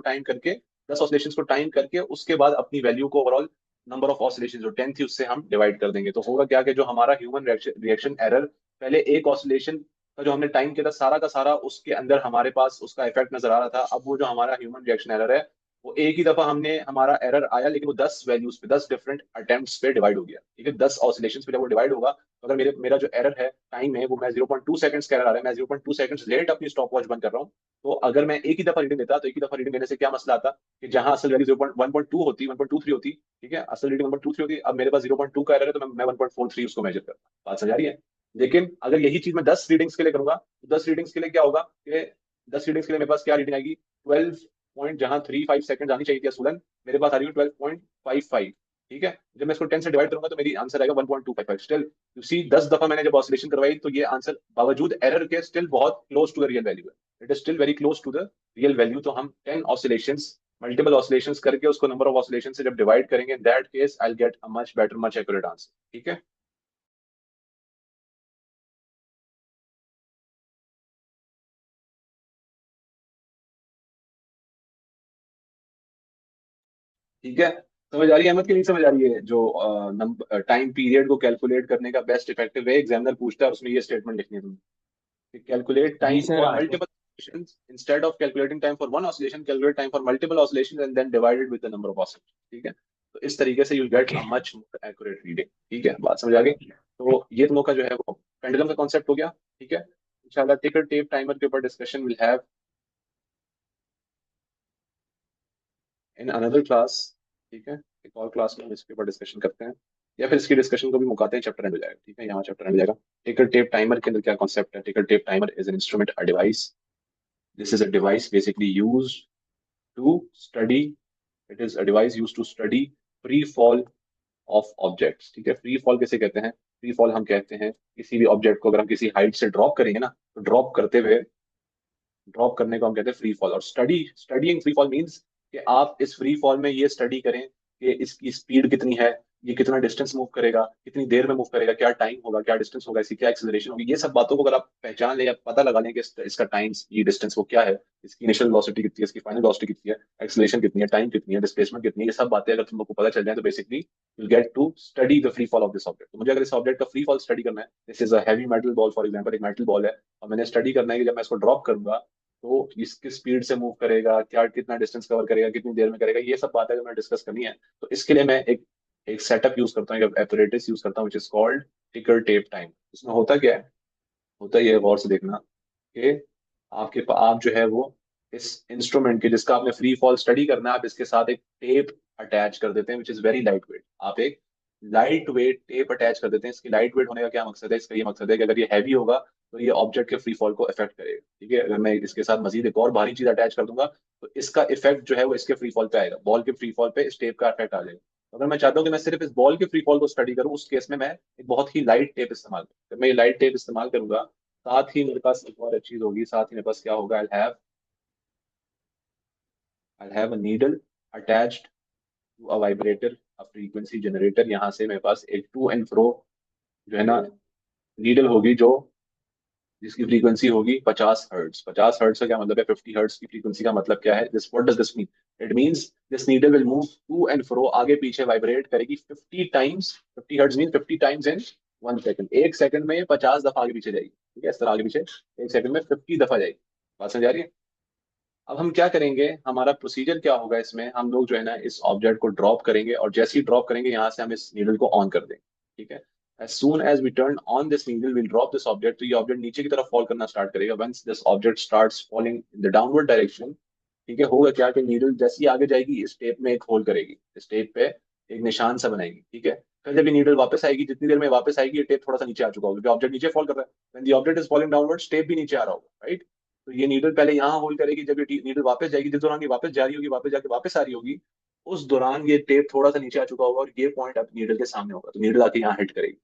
टाइम करके उसके बाद अपनी वैल्यू को, ओवरऑल नंबर ऑफ ऑसिलेशन जो 10 थी उससे हम डिवाइड कर देंगे। तो होगा क्या कि जो हमारा ह्यूमन रिएक्शन एरर, पहले एक ऑसिलेशन का जो हमने टाइम किया था सारा का सारा, उसके अंदर हमारे पास उसका इफेक्ट नजर आ रहा था। अब वो जो हमारा ह्यूमन रिएक्शन एरर है, वो एक ही दफा हमने, हमारा एरर आया, लेकिन वो 10 वैल्यूज पे, 10 डिफरेंट अटेम्प्ट्स पे डिवाइड हो गया। ठीक है, 10 ऑसिलेशंस पे जब वो डिवाइड होगा, तो अगर मेरा जो एरर है टाइम है, वो मैं 0.2 सेकंड्स का एरर आ रहा है, मैं 0.2 सेकंड्स लेट अपनी स्टॉप वॉच बंद कर रहा हूँ। तो अगर मैं एक ही दफा रीडिंग देता, तो एक ही दफा रीडिंग देने से क्या मसला आता कि जहां असल वैल्यू 0.1.2 होती, 1.23 होती, ठीक है, असल रीडिंग 1.23 होती, अब मेरे पास 0.2 का एरर है, तो मैं 1.43 उसको मेजर करता। बात समझ आ रही है? लेकिन अगर यही चीज मैं 10 रीडिंग्स के लिए करूंगा, तो 10 रीडिंग्स के लिए क्या होगा कि 10 रीडिंग्स के लिए मेरे पास क्या रीडिंग आएगी, 12 पॉइंट, जहां 3 5 सेकंड आनी चाहिए थी असूलन, मेरे पास आ रही है 12.55। ठीक है, जब मैं इसको 10 से डिवाइड करूंगा तो मेरी आंसर आएगा 1.255। स्टिल यू सी, 10 दफा मैंने जब ऑसिलेशन करवाई, तो ये आंसर बावजूद एरर के स्टिल बहुत close to the real value है। It is still very close to the real value. तो हम 10 ऑसिलेशंस, मल्टीपल ऑसिलेशंस करके उसको नंबर ऑफ ऑसिलेशन से जब डिवाइड करेंगे, in that case I get a much better, much accurate answer. ठीक है, ठीक है, समझ आ रही है अहमद की नहीं समझ आ रही है? जो टाइम पीरियड को कैलकुलेट करने का बेस्ट इफेक्टिव वे एग्जामिनर पूछता है, और उसमें ये स्टेटमेंट लिखनी है तुम्हें, calculate जी time सर for आ गया। multiple oscillations instead of calculating time for one oscillation, calculate time for multiple oscillations and then divide it with the number of oscillations। ठीक है, तो इस तरीके से you get okay. A much more accurate reading. ठीक है, बात समझ आ गई? तो ये तुम लोग का जो है वो पेंडुलम का कॉन्सेप्ट हो गया। ठीक है, इंशाल्लाह टिकर टेप टाइमर के ऊपर discussion will have in another class. ठीक है, एक और क्लास में हम इसके ऊपर डिस्कशन करते हैं, या फिर इसकी डिस्कशन को भी मुकाते हैं, चैप्टर एंड हो जाएगा। ठीक है, यहाँ चैप्टर एंड हो जाएगा। टिकर टेप टाइमर के अंदर क्या कॉन्सेप्ट है? टिकर tape timer is an instrument, a device. This is a device basically used to study, it is a device used to study free fall of objects। ठीक है, फ्री फॉल किसे कहते हैं? फ्री फॉल हम कहते हैं किसी भी ऑब्जेक्ट को अगर हम किसी हाइट से ड्रॉप करेंगे ना, तो ड्रॉप करने को हम कहते हैं फ्री फॉल। और स्टडीइंग फ्री फॉल मींस कि आप इस फ्री फॉल में ये स्टडी करें कि इसकी स्पीड कितनी है, ये कितना डिस्टेंस मूव करेगा, कितनी देर में मूव करेगा, क्या टाइम होगा, क्या डिस्टेंस होगा, इसकी क्या एक्सेलरेशन होगी। ये सब बातों को अगर आप पहचान लें या पता लगा लें कि इसका टाइम, ये डिस्टेंस वो क्या है, इसकी इनिशियल वेलोसिटी कितनी है, इसकी फाइनल वेलोसिटी कितनी है, एक्सेलरेशन कितनी है, टाइम कितनी है, डिस्प्लेसमेंट कितनी है, ये सब बातें अगर तुम लोग को पता चल जाए तो basically you get to study the free fall of this object. तो मुझे अगर इस ऑब्जेक्ट का फ्री फॉल स्टडी करना है, this is a heavy metal ball for example, एक मेटल बॉल है, और मैंने स्टडी करना है कि जब मैं इसको ड्रॉप करूंगा तो इसकी स्पीड से मूव करेगा, क्या कितना डिस्टेंस कवर करेगा, कितनी देर में करेगा, ये सब बातें अगर मैं डिस्कस करनी है तो इसके लिए मैं एक एक सेटअप यूज करता हूँ, एक एपरेटस यूज करता हूँ, विच इज कॉल्ड टिकर टेप टाइम। इसमें होता क्या है, होता ये है, गौर से देखना कि आप जो है वो इस इंस्ट्रूमेंट के जिसका आपने फ्री फॉल स्टडी करना है, आप इसके साथ एक टेप अटैच कर देते हैं which is very light weight. आप एक लाइट वेट टेप अटैच कर देते हैं। इसकी लाइट वेट होने का क्या मकसद है, इसका ये मकसद है कि अगर ये हैवी होगा तो ये ऑब्जेक्ट के फ्री फॉल को इफेक्ट करेगा। ठीक है, अगर मैं इसके साथ मजीद एक और भारी चीज अटैच कर दूंगा तो इसका इफेक्ट जो है वो इसके फ्री फॉल पे आएगा, बॉल के फ्री फॉल पे इस टेप का इफेक्ट आ जाएगा। तो अगर मैं चाहता हूँ कि मैं सिर्फ इस बॉल के फ्री फॉल को स्टडी करूँ, उस केस में मैं एक बहुत ही लाइट टेप इस्तेमाल करूँ। जब मैं ये लाइट टेप इस्तेमाल करूंगा, साथ ही मेरे पास एक और चीज होगी, साथ ही मेरे पास क्या होगा, I'll have a needle attached to a vibrator, a frequency generator। यहाँ से मेरे पास एक टू एंड फ्रो जो है ना नीडल होगी, जो जिसकी फ्रीक्वेंसी होगी 50 हर्ट्ज। 50 हर्ट्ज का क्या मतलब है, 50 हर्ट्ज की फ्रीक्वेंसी का मतलब क्या है, this what does this mean, it means this needle will move to and fro, आगे पीछे वाइब्रेट करेगी 50 times. 50 hertz mean 50 times in 1 second. 1 second में ये 50 दफा आगे पीछे जाएगी। ठीक है, इस तरह आगे पीछे 1 सेकंड में 50 दफा जाएगी। बात समझ आ रही है। अब हम क्या करेंगे, हमारा प्रोसीजर क्या होगा, इसमें हम लोग जो है ना इस ऑब्जेक्ट को ड्रॉप करेंगे, और जैसे ही ड्रॉप करेंगे यहाँ से हम इस नीडल को ऑन कर देंगे। ठीक है, as soon as we turn on this needle, we'll drop this object, तो ये ऑब्जेक्ट नीचे की तरफ फॉल करना स्टार्ट करेगा। once this object starts falling in the downward direction, ठीक है, होगा क्या कि नीडल जैसी आगे जाएगी इस टेप में एक होल करेगी, इस टेप पे एक निशान सा बनाएगी। ठीक है, फिर जब ये नीडल वापस आएगी, जितनी देर में वापस आएगी ये टेप थोड़ा सा नीचे आ चुका होगा क्योंकि ऑब्जेक्ट नीचे फॉल कर रहा है। when the object is falling downwards, tape भी नीचे आ रहा होगा, राइट। तो ये नीडल पहले यहाँ होल्ड करेगी, जब ये नीडल वापस जाएगी, जिस दौरान ये वापस जा रही होगी, वापस जाके वापस आ रही होगी, उस दौरान ये टेप थोड़ा सा नीचे आ चुका होगा और ये पॉइंट अब नीडल के सामने होगा, तो नीडल आके यहाँ हिट करेगी।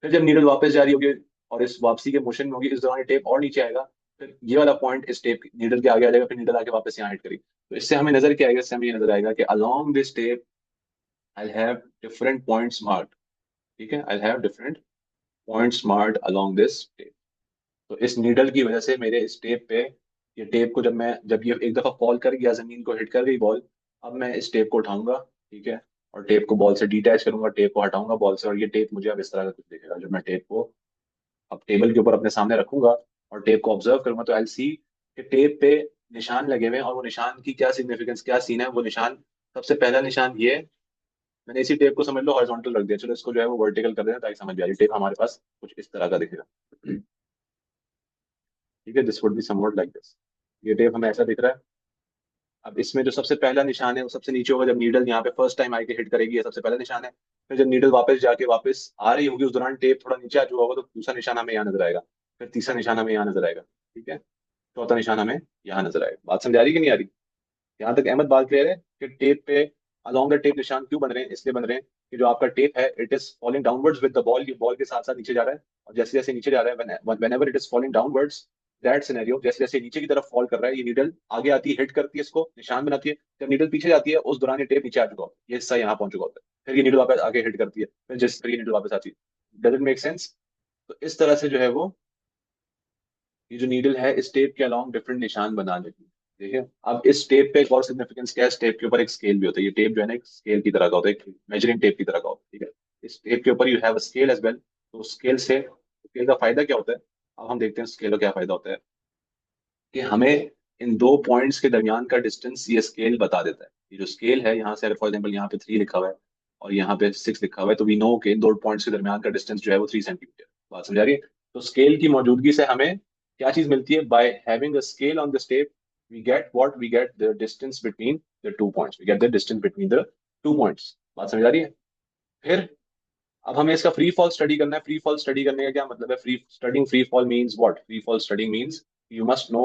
फिर जब नीडल वापस जा रही होगी और इस वापसी के मोशन में होगी, इस दौरान ये टेप और नीचे आएगा, फिर ये वाला पॉइंट इस टेप नीडल के आगे आ जाएगा, फिर नीडल आके वापस यहाँ हिट करेगी। तो इससे हमें नजर क्या आएगा, इससे हमें ये नजर आएगा कि along this tape I have different points marked. ठीक है, I have different points marked along this tape. तो इस नीडल की वजह से मेरे इस टेप पे, ये टेप को जब ये एक दफा फॉल कर गया, जमीन को हिट कर गई बॉल, अब मैं इस टेप को उठाऊंगा। ठीक है, और टेप को बॉल से डिटैच करूंगा, टेप को हटाऊंगा बॉल से, और ये टेप मुझे अब इस तरह का कुछ दिखेगा। जब मैं टेप को अब टेबल के ऊपर अपने सामने रखूंगा और टेप को ऑब्जर्व करूंगा, तो आई सी कि टेप पे निशान लगे हुए हैं, और वो निशान की क्या सिग्निफिकेंस, क्या सीन है वो निशान। सबसे पहला निशान ये है, मैंने इसी टेप को समझ लो हॉरिजॉन्टल रख दिया, चलो इसको जो है वो वर्टिकल कर दें ताकि समझ में आ जाए। टेप हमारे पास कुछ इस तरह का दिखेगा। ठीक है, this would be somewhat like this. ये टेप हमें ऐसा दिख रहा है। अब इसमें जो सबसे पहला निशान है वो सबसे नीचे होगा, जब नीडल यहाँ पे फर्स्ट टाइम आके हिट करेगी, ये सबसे पहला निशान है। फिर जब नीडल वापस जाके वापस आ रही होगी, उस दौरान टेप थोड़ा नीचे आ चुका होगा, तो दूसरा निशान हमें यहाँ नजर आएगा। फिर तीसरा निशान हमें यहाँ नजर आएगा। ठीक है, चौथा निशान हमें यहाँ नजर आएगा। बात समझ आ रही कि नहीं आ रही। यहाँ तक अहमद बात क्लियर है कि टेप पे अलोंग द टेप निशान क्यों बन रहे हैं, इसलिए बन रहे हैं कि जो आपका टेप है it is falling downwards with the ball, ये बॉल के साथ साथ नीचे जा रहा है, और जैसे जैसे नीचे जा रहा है, whenever it is falling downwards, that scenario, जैसे जैसे नीचे की तरफ फॉल कर रहा है, ये नीडल आगे आती है, हिट करती है, इसको निशान बनाती है। जब नीडल पीछे जाती है उस दौरान ये टेप नीचे आ चुका होता है, ये हिस्सा यहाँ पहुंच चुका होता है, फिर ये नीडल वापस आगे हिट करती है, फिर ये नीडल वापस आती है। Does it make sense. तो इस तरह से जो है वो ये जो नीडल है इस टेप के अलोंग डिफरेंट निशान बना लेती है। ठीक है, अब इस टेप पे एक और सिग्निफिकेंस क्या है, इस टेप के ऊपर एक स्केल भी होता है। ये टेप जो है ना एक स्केल की तरह का होता है, एक मेजरिंग टेप की तरह का होता है। ठीक है, इस टेप के ऊपर you have a scale as well. तो स्केल का फायदा क्या होता है, अब हम देखते हैं स्केल का क्या फायदा होता है, कि हमें इन दो पॉइंट्स के दरमियान का डिस्टेंस ये स्केल बता देता है। ये जो स्केल है, यहाँ से अगर फॉर एग्जाम्पल यहाँ पे 3 लिखा हुआ है और यहाँ पे 6 लिखा हुआ है, तो वी नो के इन दो पॉइंट्स के दरमियान का डिस्टेंस जो है वो 3 सेंटीमीटर। बात समझ आ रही है। तो स्केल की मौजूदगी से हमें क्या चीज मिलती है, by having a scale on the step we get the distance between the 2 points, we get the distance between the 2 points. बात समझ आ रही है। फिर अब हमें इसका फ्री फॉल स्टडी करना है। फ्री फॉल स्टडी करने का क्या मतलब है, free fall means what, free fall study means you must know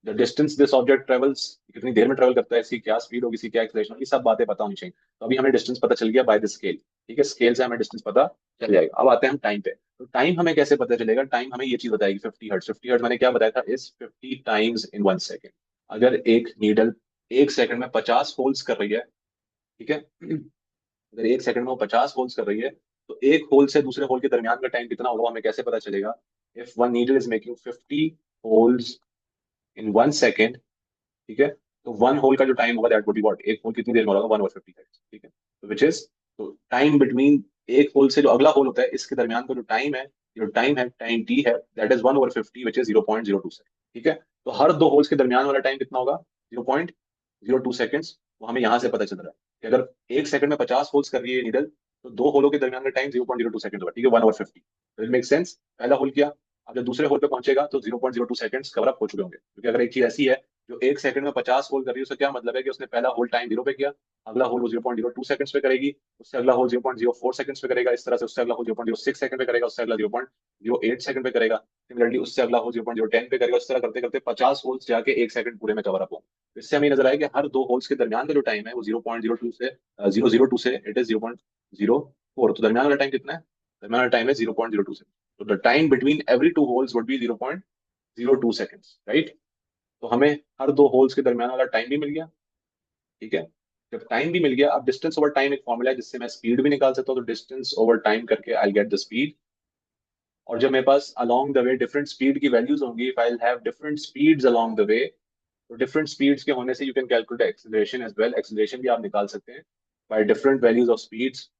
the distance this object travels, कितनी देर में ट्रेवल करता है, इसकी क्या स्पीड होगी, इसकी क्या एक्सलेशन होगी, सब बातें पता होनी चाहिए। तो अभी हमें डिस्टेंस पता चल गया बाय द स्केल। ठीक है, स्केल से हमें डिस्टेंस पता चल जाएगा। अब आते हैं हम टाइम पे। तो टाइम हमें कैसे पता चलेगा? टाइम हमें ये चीज बताएगी 50 हर्ट्ज। 50 हर्ट्ज मैंने क्या बताया था, इज 50 टाइम्स इन 1 सेकेंड। अगर एक नीडल 1 सेकंड में 50 होल्स कर रही है, ठीक है, अगर 1 सेकंड में वो 50 होल्स कर रही है, तो एक होल से दूसरे होल के दरमियान का टाइम कितना होगा हमें कैसे पता चलेगा? If one needle is making 50 holes in 1 second, ठीक है, तो वन होल का जो टाइम होगा दैट वुड बी व्हाट, एक होल कितनी देर में होगा, 1/50 सेकंड, ठीक है। तो विच इज, तो टाइम बिटवीन एक होल से जो अगला होल होता है इसके दरमियान का जो टाइम है, टाइम टी है, that is 1/50, which is 0.02 second, ठीक है। तो हर दो होल्स के दरमियान वाला टाइम कितना होगा? 0.02 सेकेंड्स। वो हमें यहाँ से पता चल रहा है कि अगर 1 सेकंड में 50 होल्स कर रही है नीडल, तो दो होलों के दरमियान का टाइम 0.02 सेकंड होगा, ठीक है, 1/50। तो मेक सेंस, पहला होल किया, अब जब दूसरे होल पे पहुंचेगा तो 0.02 सेकंड्स कवर अप हो चुके होंगे, क्योंकि अगर एक चीज ऐसी है जो 1 सेकंड में 50 होल कर रही है, उसका क्या मतलब है कि उसने पहला होल टाइम 0 पे किया, अगला होल वो 0.02 सेकंड्स पे करेगी, उससे अगला होल 0.04 सेकंड्स पे करेगा, इस तरह से उससे अगला होल 0.06 सेकंड पे करेगा, उससे अगला 0.08 सेकंड पे करेगा, सिमिलरली उससे अगला होल 0.010 पे करेगा। इस तरह करते करते 50 होल्स जाके 1 सेकंड पूरे में कवर अप होंगे। तो इससे हमें नजर आया कि हर दो होल्स के दरमियान का जो टाइम है वो 0.02 से इट इज 0.04। तो दरमियान वाला टाइम कितना है? दरमियान वाला टाइम है 0.02 सेकंड। तो the time between every two holes would be 0.02 seconds, right. तो हमें हर दो होल्स के दरमियान वाला टाइम भी मिल गया, ठीक है। जब टाइम भी मिल गया, अब डिस्टेंस ओवर टाइम एक फॉर्मूला है जिससे मैं स्पीड भी निकाल सकता हूँ। तो डिस्टेंस ओवर टाइम करके आई गेट द स्पीड। और जब मेरे पास along the way different speed की वैल्यूज होंगी, if I have different speeds along the way, तो डिफरेंट स्पीड्स के होने से you can calculate acceleration as well. Acceleration भी आप निकाल सकते हैं by different values of speeds.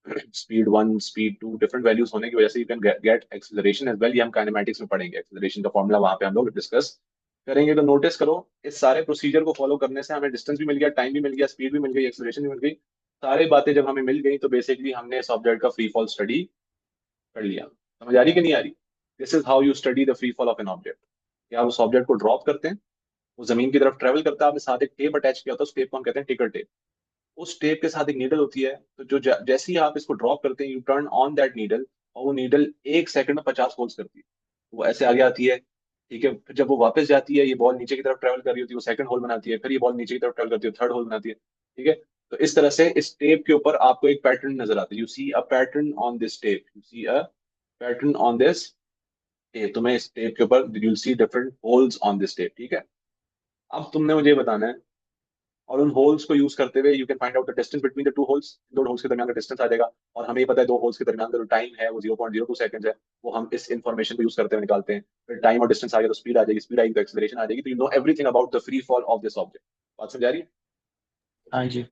Speed 1, speed 2, different values होने की वजह से you can get acceleration as well. ये हम काइनेमेटिक्स में पढ़ेंगे, एक्सेलरेशन का फॉर्मूला वहां पे हम लोग डिस्कस करेंगे। तो नोटिस करो, इस सारे प्रोसीजर को फॉलो करने से हमें डिस्टेंस भी मिल गया, टाइम भी मिल गया, स्पीड भी मिल गई, एक्सेलरेशन भी मिल गई। सारी बातें जब हमें मिल गई तो बेसिकली हमने इस ऑब्जेक्ट का फ्री फॉल स्टडी कर लिया। समझ आ रही कि नहीं आ रही? This is how you study the free fall of an object. कि आप उस ऑब्जेक्ट को ड्रॉप करते हैं, वो जमीन की तरफ ट्रेवल करता है, आपने साथ एक टेप अटैच किया होता है, उस टेप को हम कहते हैं टिकर टेप। उस टेप के साथ एक नीडल होती है, तो जो जैसे ही आप इसको ड्रॉप करते हैं, U turn on that needle, और वो नीडल 1 सेकंड में 50 होल्स करती है। वो ऐसे आगे आती है, ठीक है, फिर जब वो वापस जाती है, ये बॉल नीचे की तरफ ट्रेवल कर रही होती है, वो सेकंड होल बनाती है, फिर ये बॉल नीचे की तरफ ट्रेवल करती है, थर्ड होल बनाती है, ठीक है। तो इस तरह से इस टेप के ऊपर आपको एक पैटर्न नजर आता है। You see a pattern on this tape, you see a pattern on this tape. तुम्हें इस टेप के ऊपर you see different holes on this tape, ठीक है। अब तुमने मुझे बताना है, और उन होल्स को यूज करते हुए you can find out the distance between the two holes. दो होल्स के दरमियान का डिस्टेंस आ जाएगा, और हमें ये पता है दो होल्स के दरमियान का जो टाइम है वो 0.02 सेकंड है। वो हम इस इन्फॉर्मेशन को यूज करते हुए निकालते हैं। फिर टाइम और डिस्टेंस आ गया तो स्पीड आ जाएगी, स्पीड आएगी तो एक्सेलरेशन आ जाएगी। तो you know everything about the free fall of this object. बात समझ आ रही है? हाँ जी।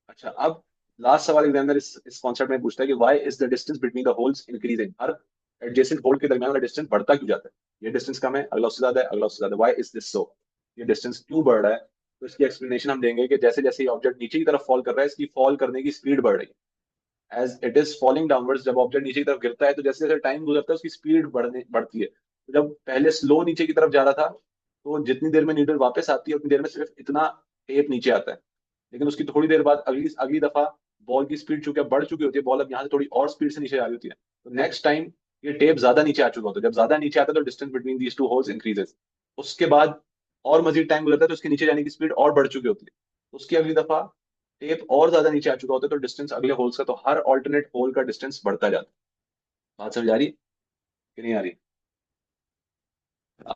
अच्छा, अब लास्ट सवाल एग्जामिनर इस कॉन्सेप्ट में पूछता है कि why is the distance between the holes increasing. हर एडजेसेंट होल के दरमियान वाला डिस्टेंस बढ़ता क्यों जाता है? ये डिस्टेंस कम है, अगला उससे ज्यादा है, अगला उससे ज्यादा, व्हाई इज दिस सो? ये डिस्टेंस क्यों बढ़ रहा है? तो इसकी एक्सप्लेनेशन हम देंगे कि जैसे जैसे ये ऑब्जेक्ट नीचे की तरफ फॉल कर रहा है, इसकी फॉल करने की स्पीड बढ़ रही है। As it is falling downwards, जब ऑब्जेक्ट नीचे की तरफ गिरता है तो जैसे जैसे टाइम गुजरता है उसकी स्पीड बढ़ती है। तो जब पहले स्लो नीचे की तरफ जा रहा था, तो जितनी देर में नीडल वापस आती है उतनी देर में सिर्फ इतना टेप नीचे आता है। लेकिन उसकी थोड़ी देर बाद अगली अगली दफा बॉल की स्पीड चूंकि अब बढ़ चुकी होती है, बॉल अब यहाँ से थोड़ी और स्पीड से नीचे आ रही होती है, तो नेक्स्ट टाइम ये टेप ज्यादा नीचे आ चुका होता है। जब ज्यादा नीचे आता है तो distance between these two holes increases. उसके बाद और मजीद टाइम गुजरता है तो उसके नीचे जाने की स्पीड और बढ़ चुकी होती है। उसकी अगली दफा टेप और ज्यादा नीचे आ चुका होता है, तो डिस्टेंस अगले होल्स का, तो हर ऑल्टरनेट होल का डिस्टेंस बढ़ता जाता है। बात समझ आ रही है कि नहीं आ रही?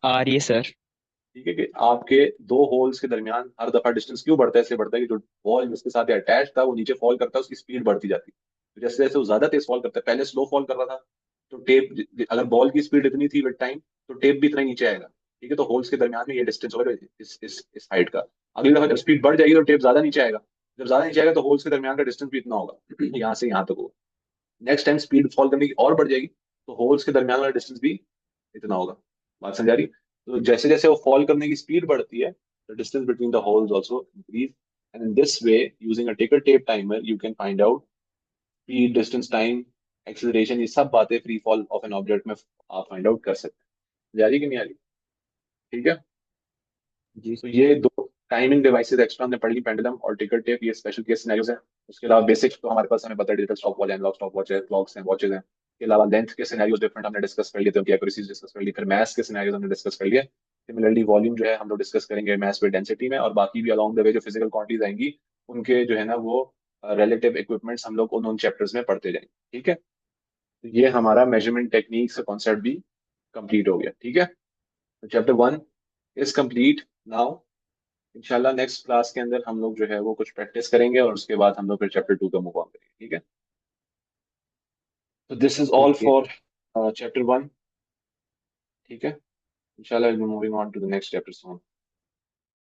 आ रही है सर। ठीक है, कि आपके दो होल्स के दरमियान हर दफा डिस्टेंस क्यों बढ़ता है? इसलिए बढ़ता है कि जो बॉल जिसके साथ अटैच था वो नीचे फॉल करता है, उसकी स्पीड बढ़ती जाती है। तो जैसे जैसे वो ज्यादा तेज फॉल करता है, पहले स्लो फॉल कर रहा था, तो टेप, अगर बॉल की स्पीड इतनी थी विद टाइम, तो टेप भी इतना ही नीचे आएगा, ठीक है। तो होल्स के दरमियान में ये डिस्टेंस होगा इस हाइट का। अगली दफा जब स्पीड बढ़ जाएगी तो टेप ज्यादा नीचे आएगा। जब ज्यादा नीचे आएगा तो होल्स के दरमियान का डिस्टेंस भी इतना होगा, यहाँ से यहाँ तक होगा। नेक्स्ट टाइम स्पीड फॉल करने की और बढ़ जाएगी, तो होल्स के दरमियान वाला डिस्टेंस भी इतना होगा। बात समझ आ रही? तो जैसे जैसे वो फॉल करने की स्पीड बढ़ती है, the distance between the holes also increase. And in this way, using a टिकर tape timer, you can find out speed, distance, time, acceleration, ये सब बातें free fall of an object में आप फाइंड आउट कर सकते हैं। जा रही कि नहीं आ रही? ठीक है। जी तो सर। ये दो टाइमिंग डिवाइसेस एक्स्ट्रा हमने पढ़ ली, पेंडुलम और टिकर टेप, ये स्पेशल केस सिनेरियोज हैं। उसके अलावा बेसिक्स तो हमारे पास हमें पता है, digital stop watch, analogue stop watch है, क्लॉक्स हैं, वॉचेज हैं। इसके अलावा लेंथ के सिनेरियोज डिफरेंट हमने डिस्कस कर लिए थे, उनकी एक्यूरेसीज डिस्कस कर ली। फिर मैथ्स के सिनेरियोज हमने डिस्कस कर लिए। सिमिलरली वॉल्यूम जो है हम लोग डिस्कस करेंगे मैथ्स विद डेंसिटी में, और बाकी भी अलॉन्ग द वे जो फिजिकल क्वांटिटीज आएंगी उनके जो है ना वो रिलेटिव इक्विपमेंट्स हम लोग उन उन चैप्टर्स में पढ़ते जाएंगे, ठीक है। तो ये हमारा मेजरमेंट टेक्निक का कॉन्सेप्ट भी कंप्लीट हो गया। ठीक है, तो चैप्टर 1 इज कंप्लीट नाउ। इंशाल्लाह नेक्स्ट क्लास के अंदर हम लोग जो है वो कुछ प्रैक्टिस करेंगे और उसके बाद हम लोग फिर चैप्टर 2 का मूव ऑन करेंगे। ठीक है, तो this is all okay. For chapter 1। ठीक है, इंशाल्लाह we'll be moving on to the next chapter soon.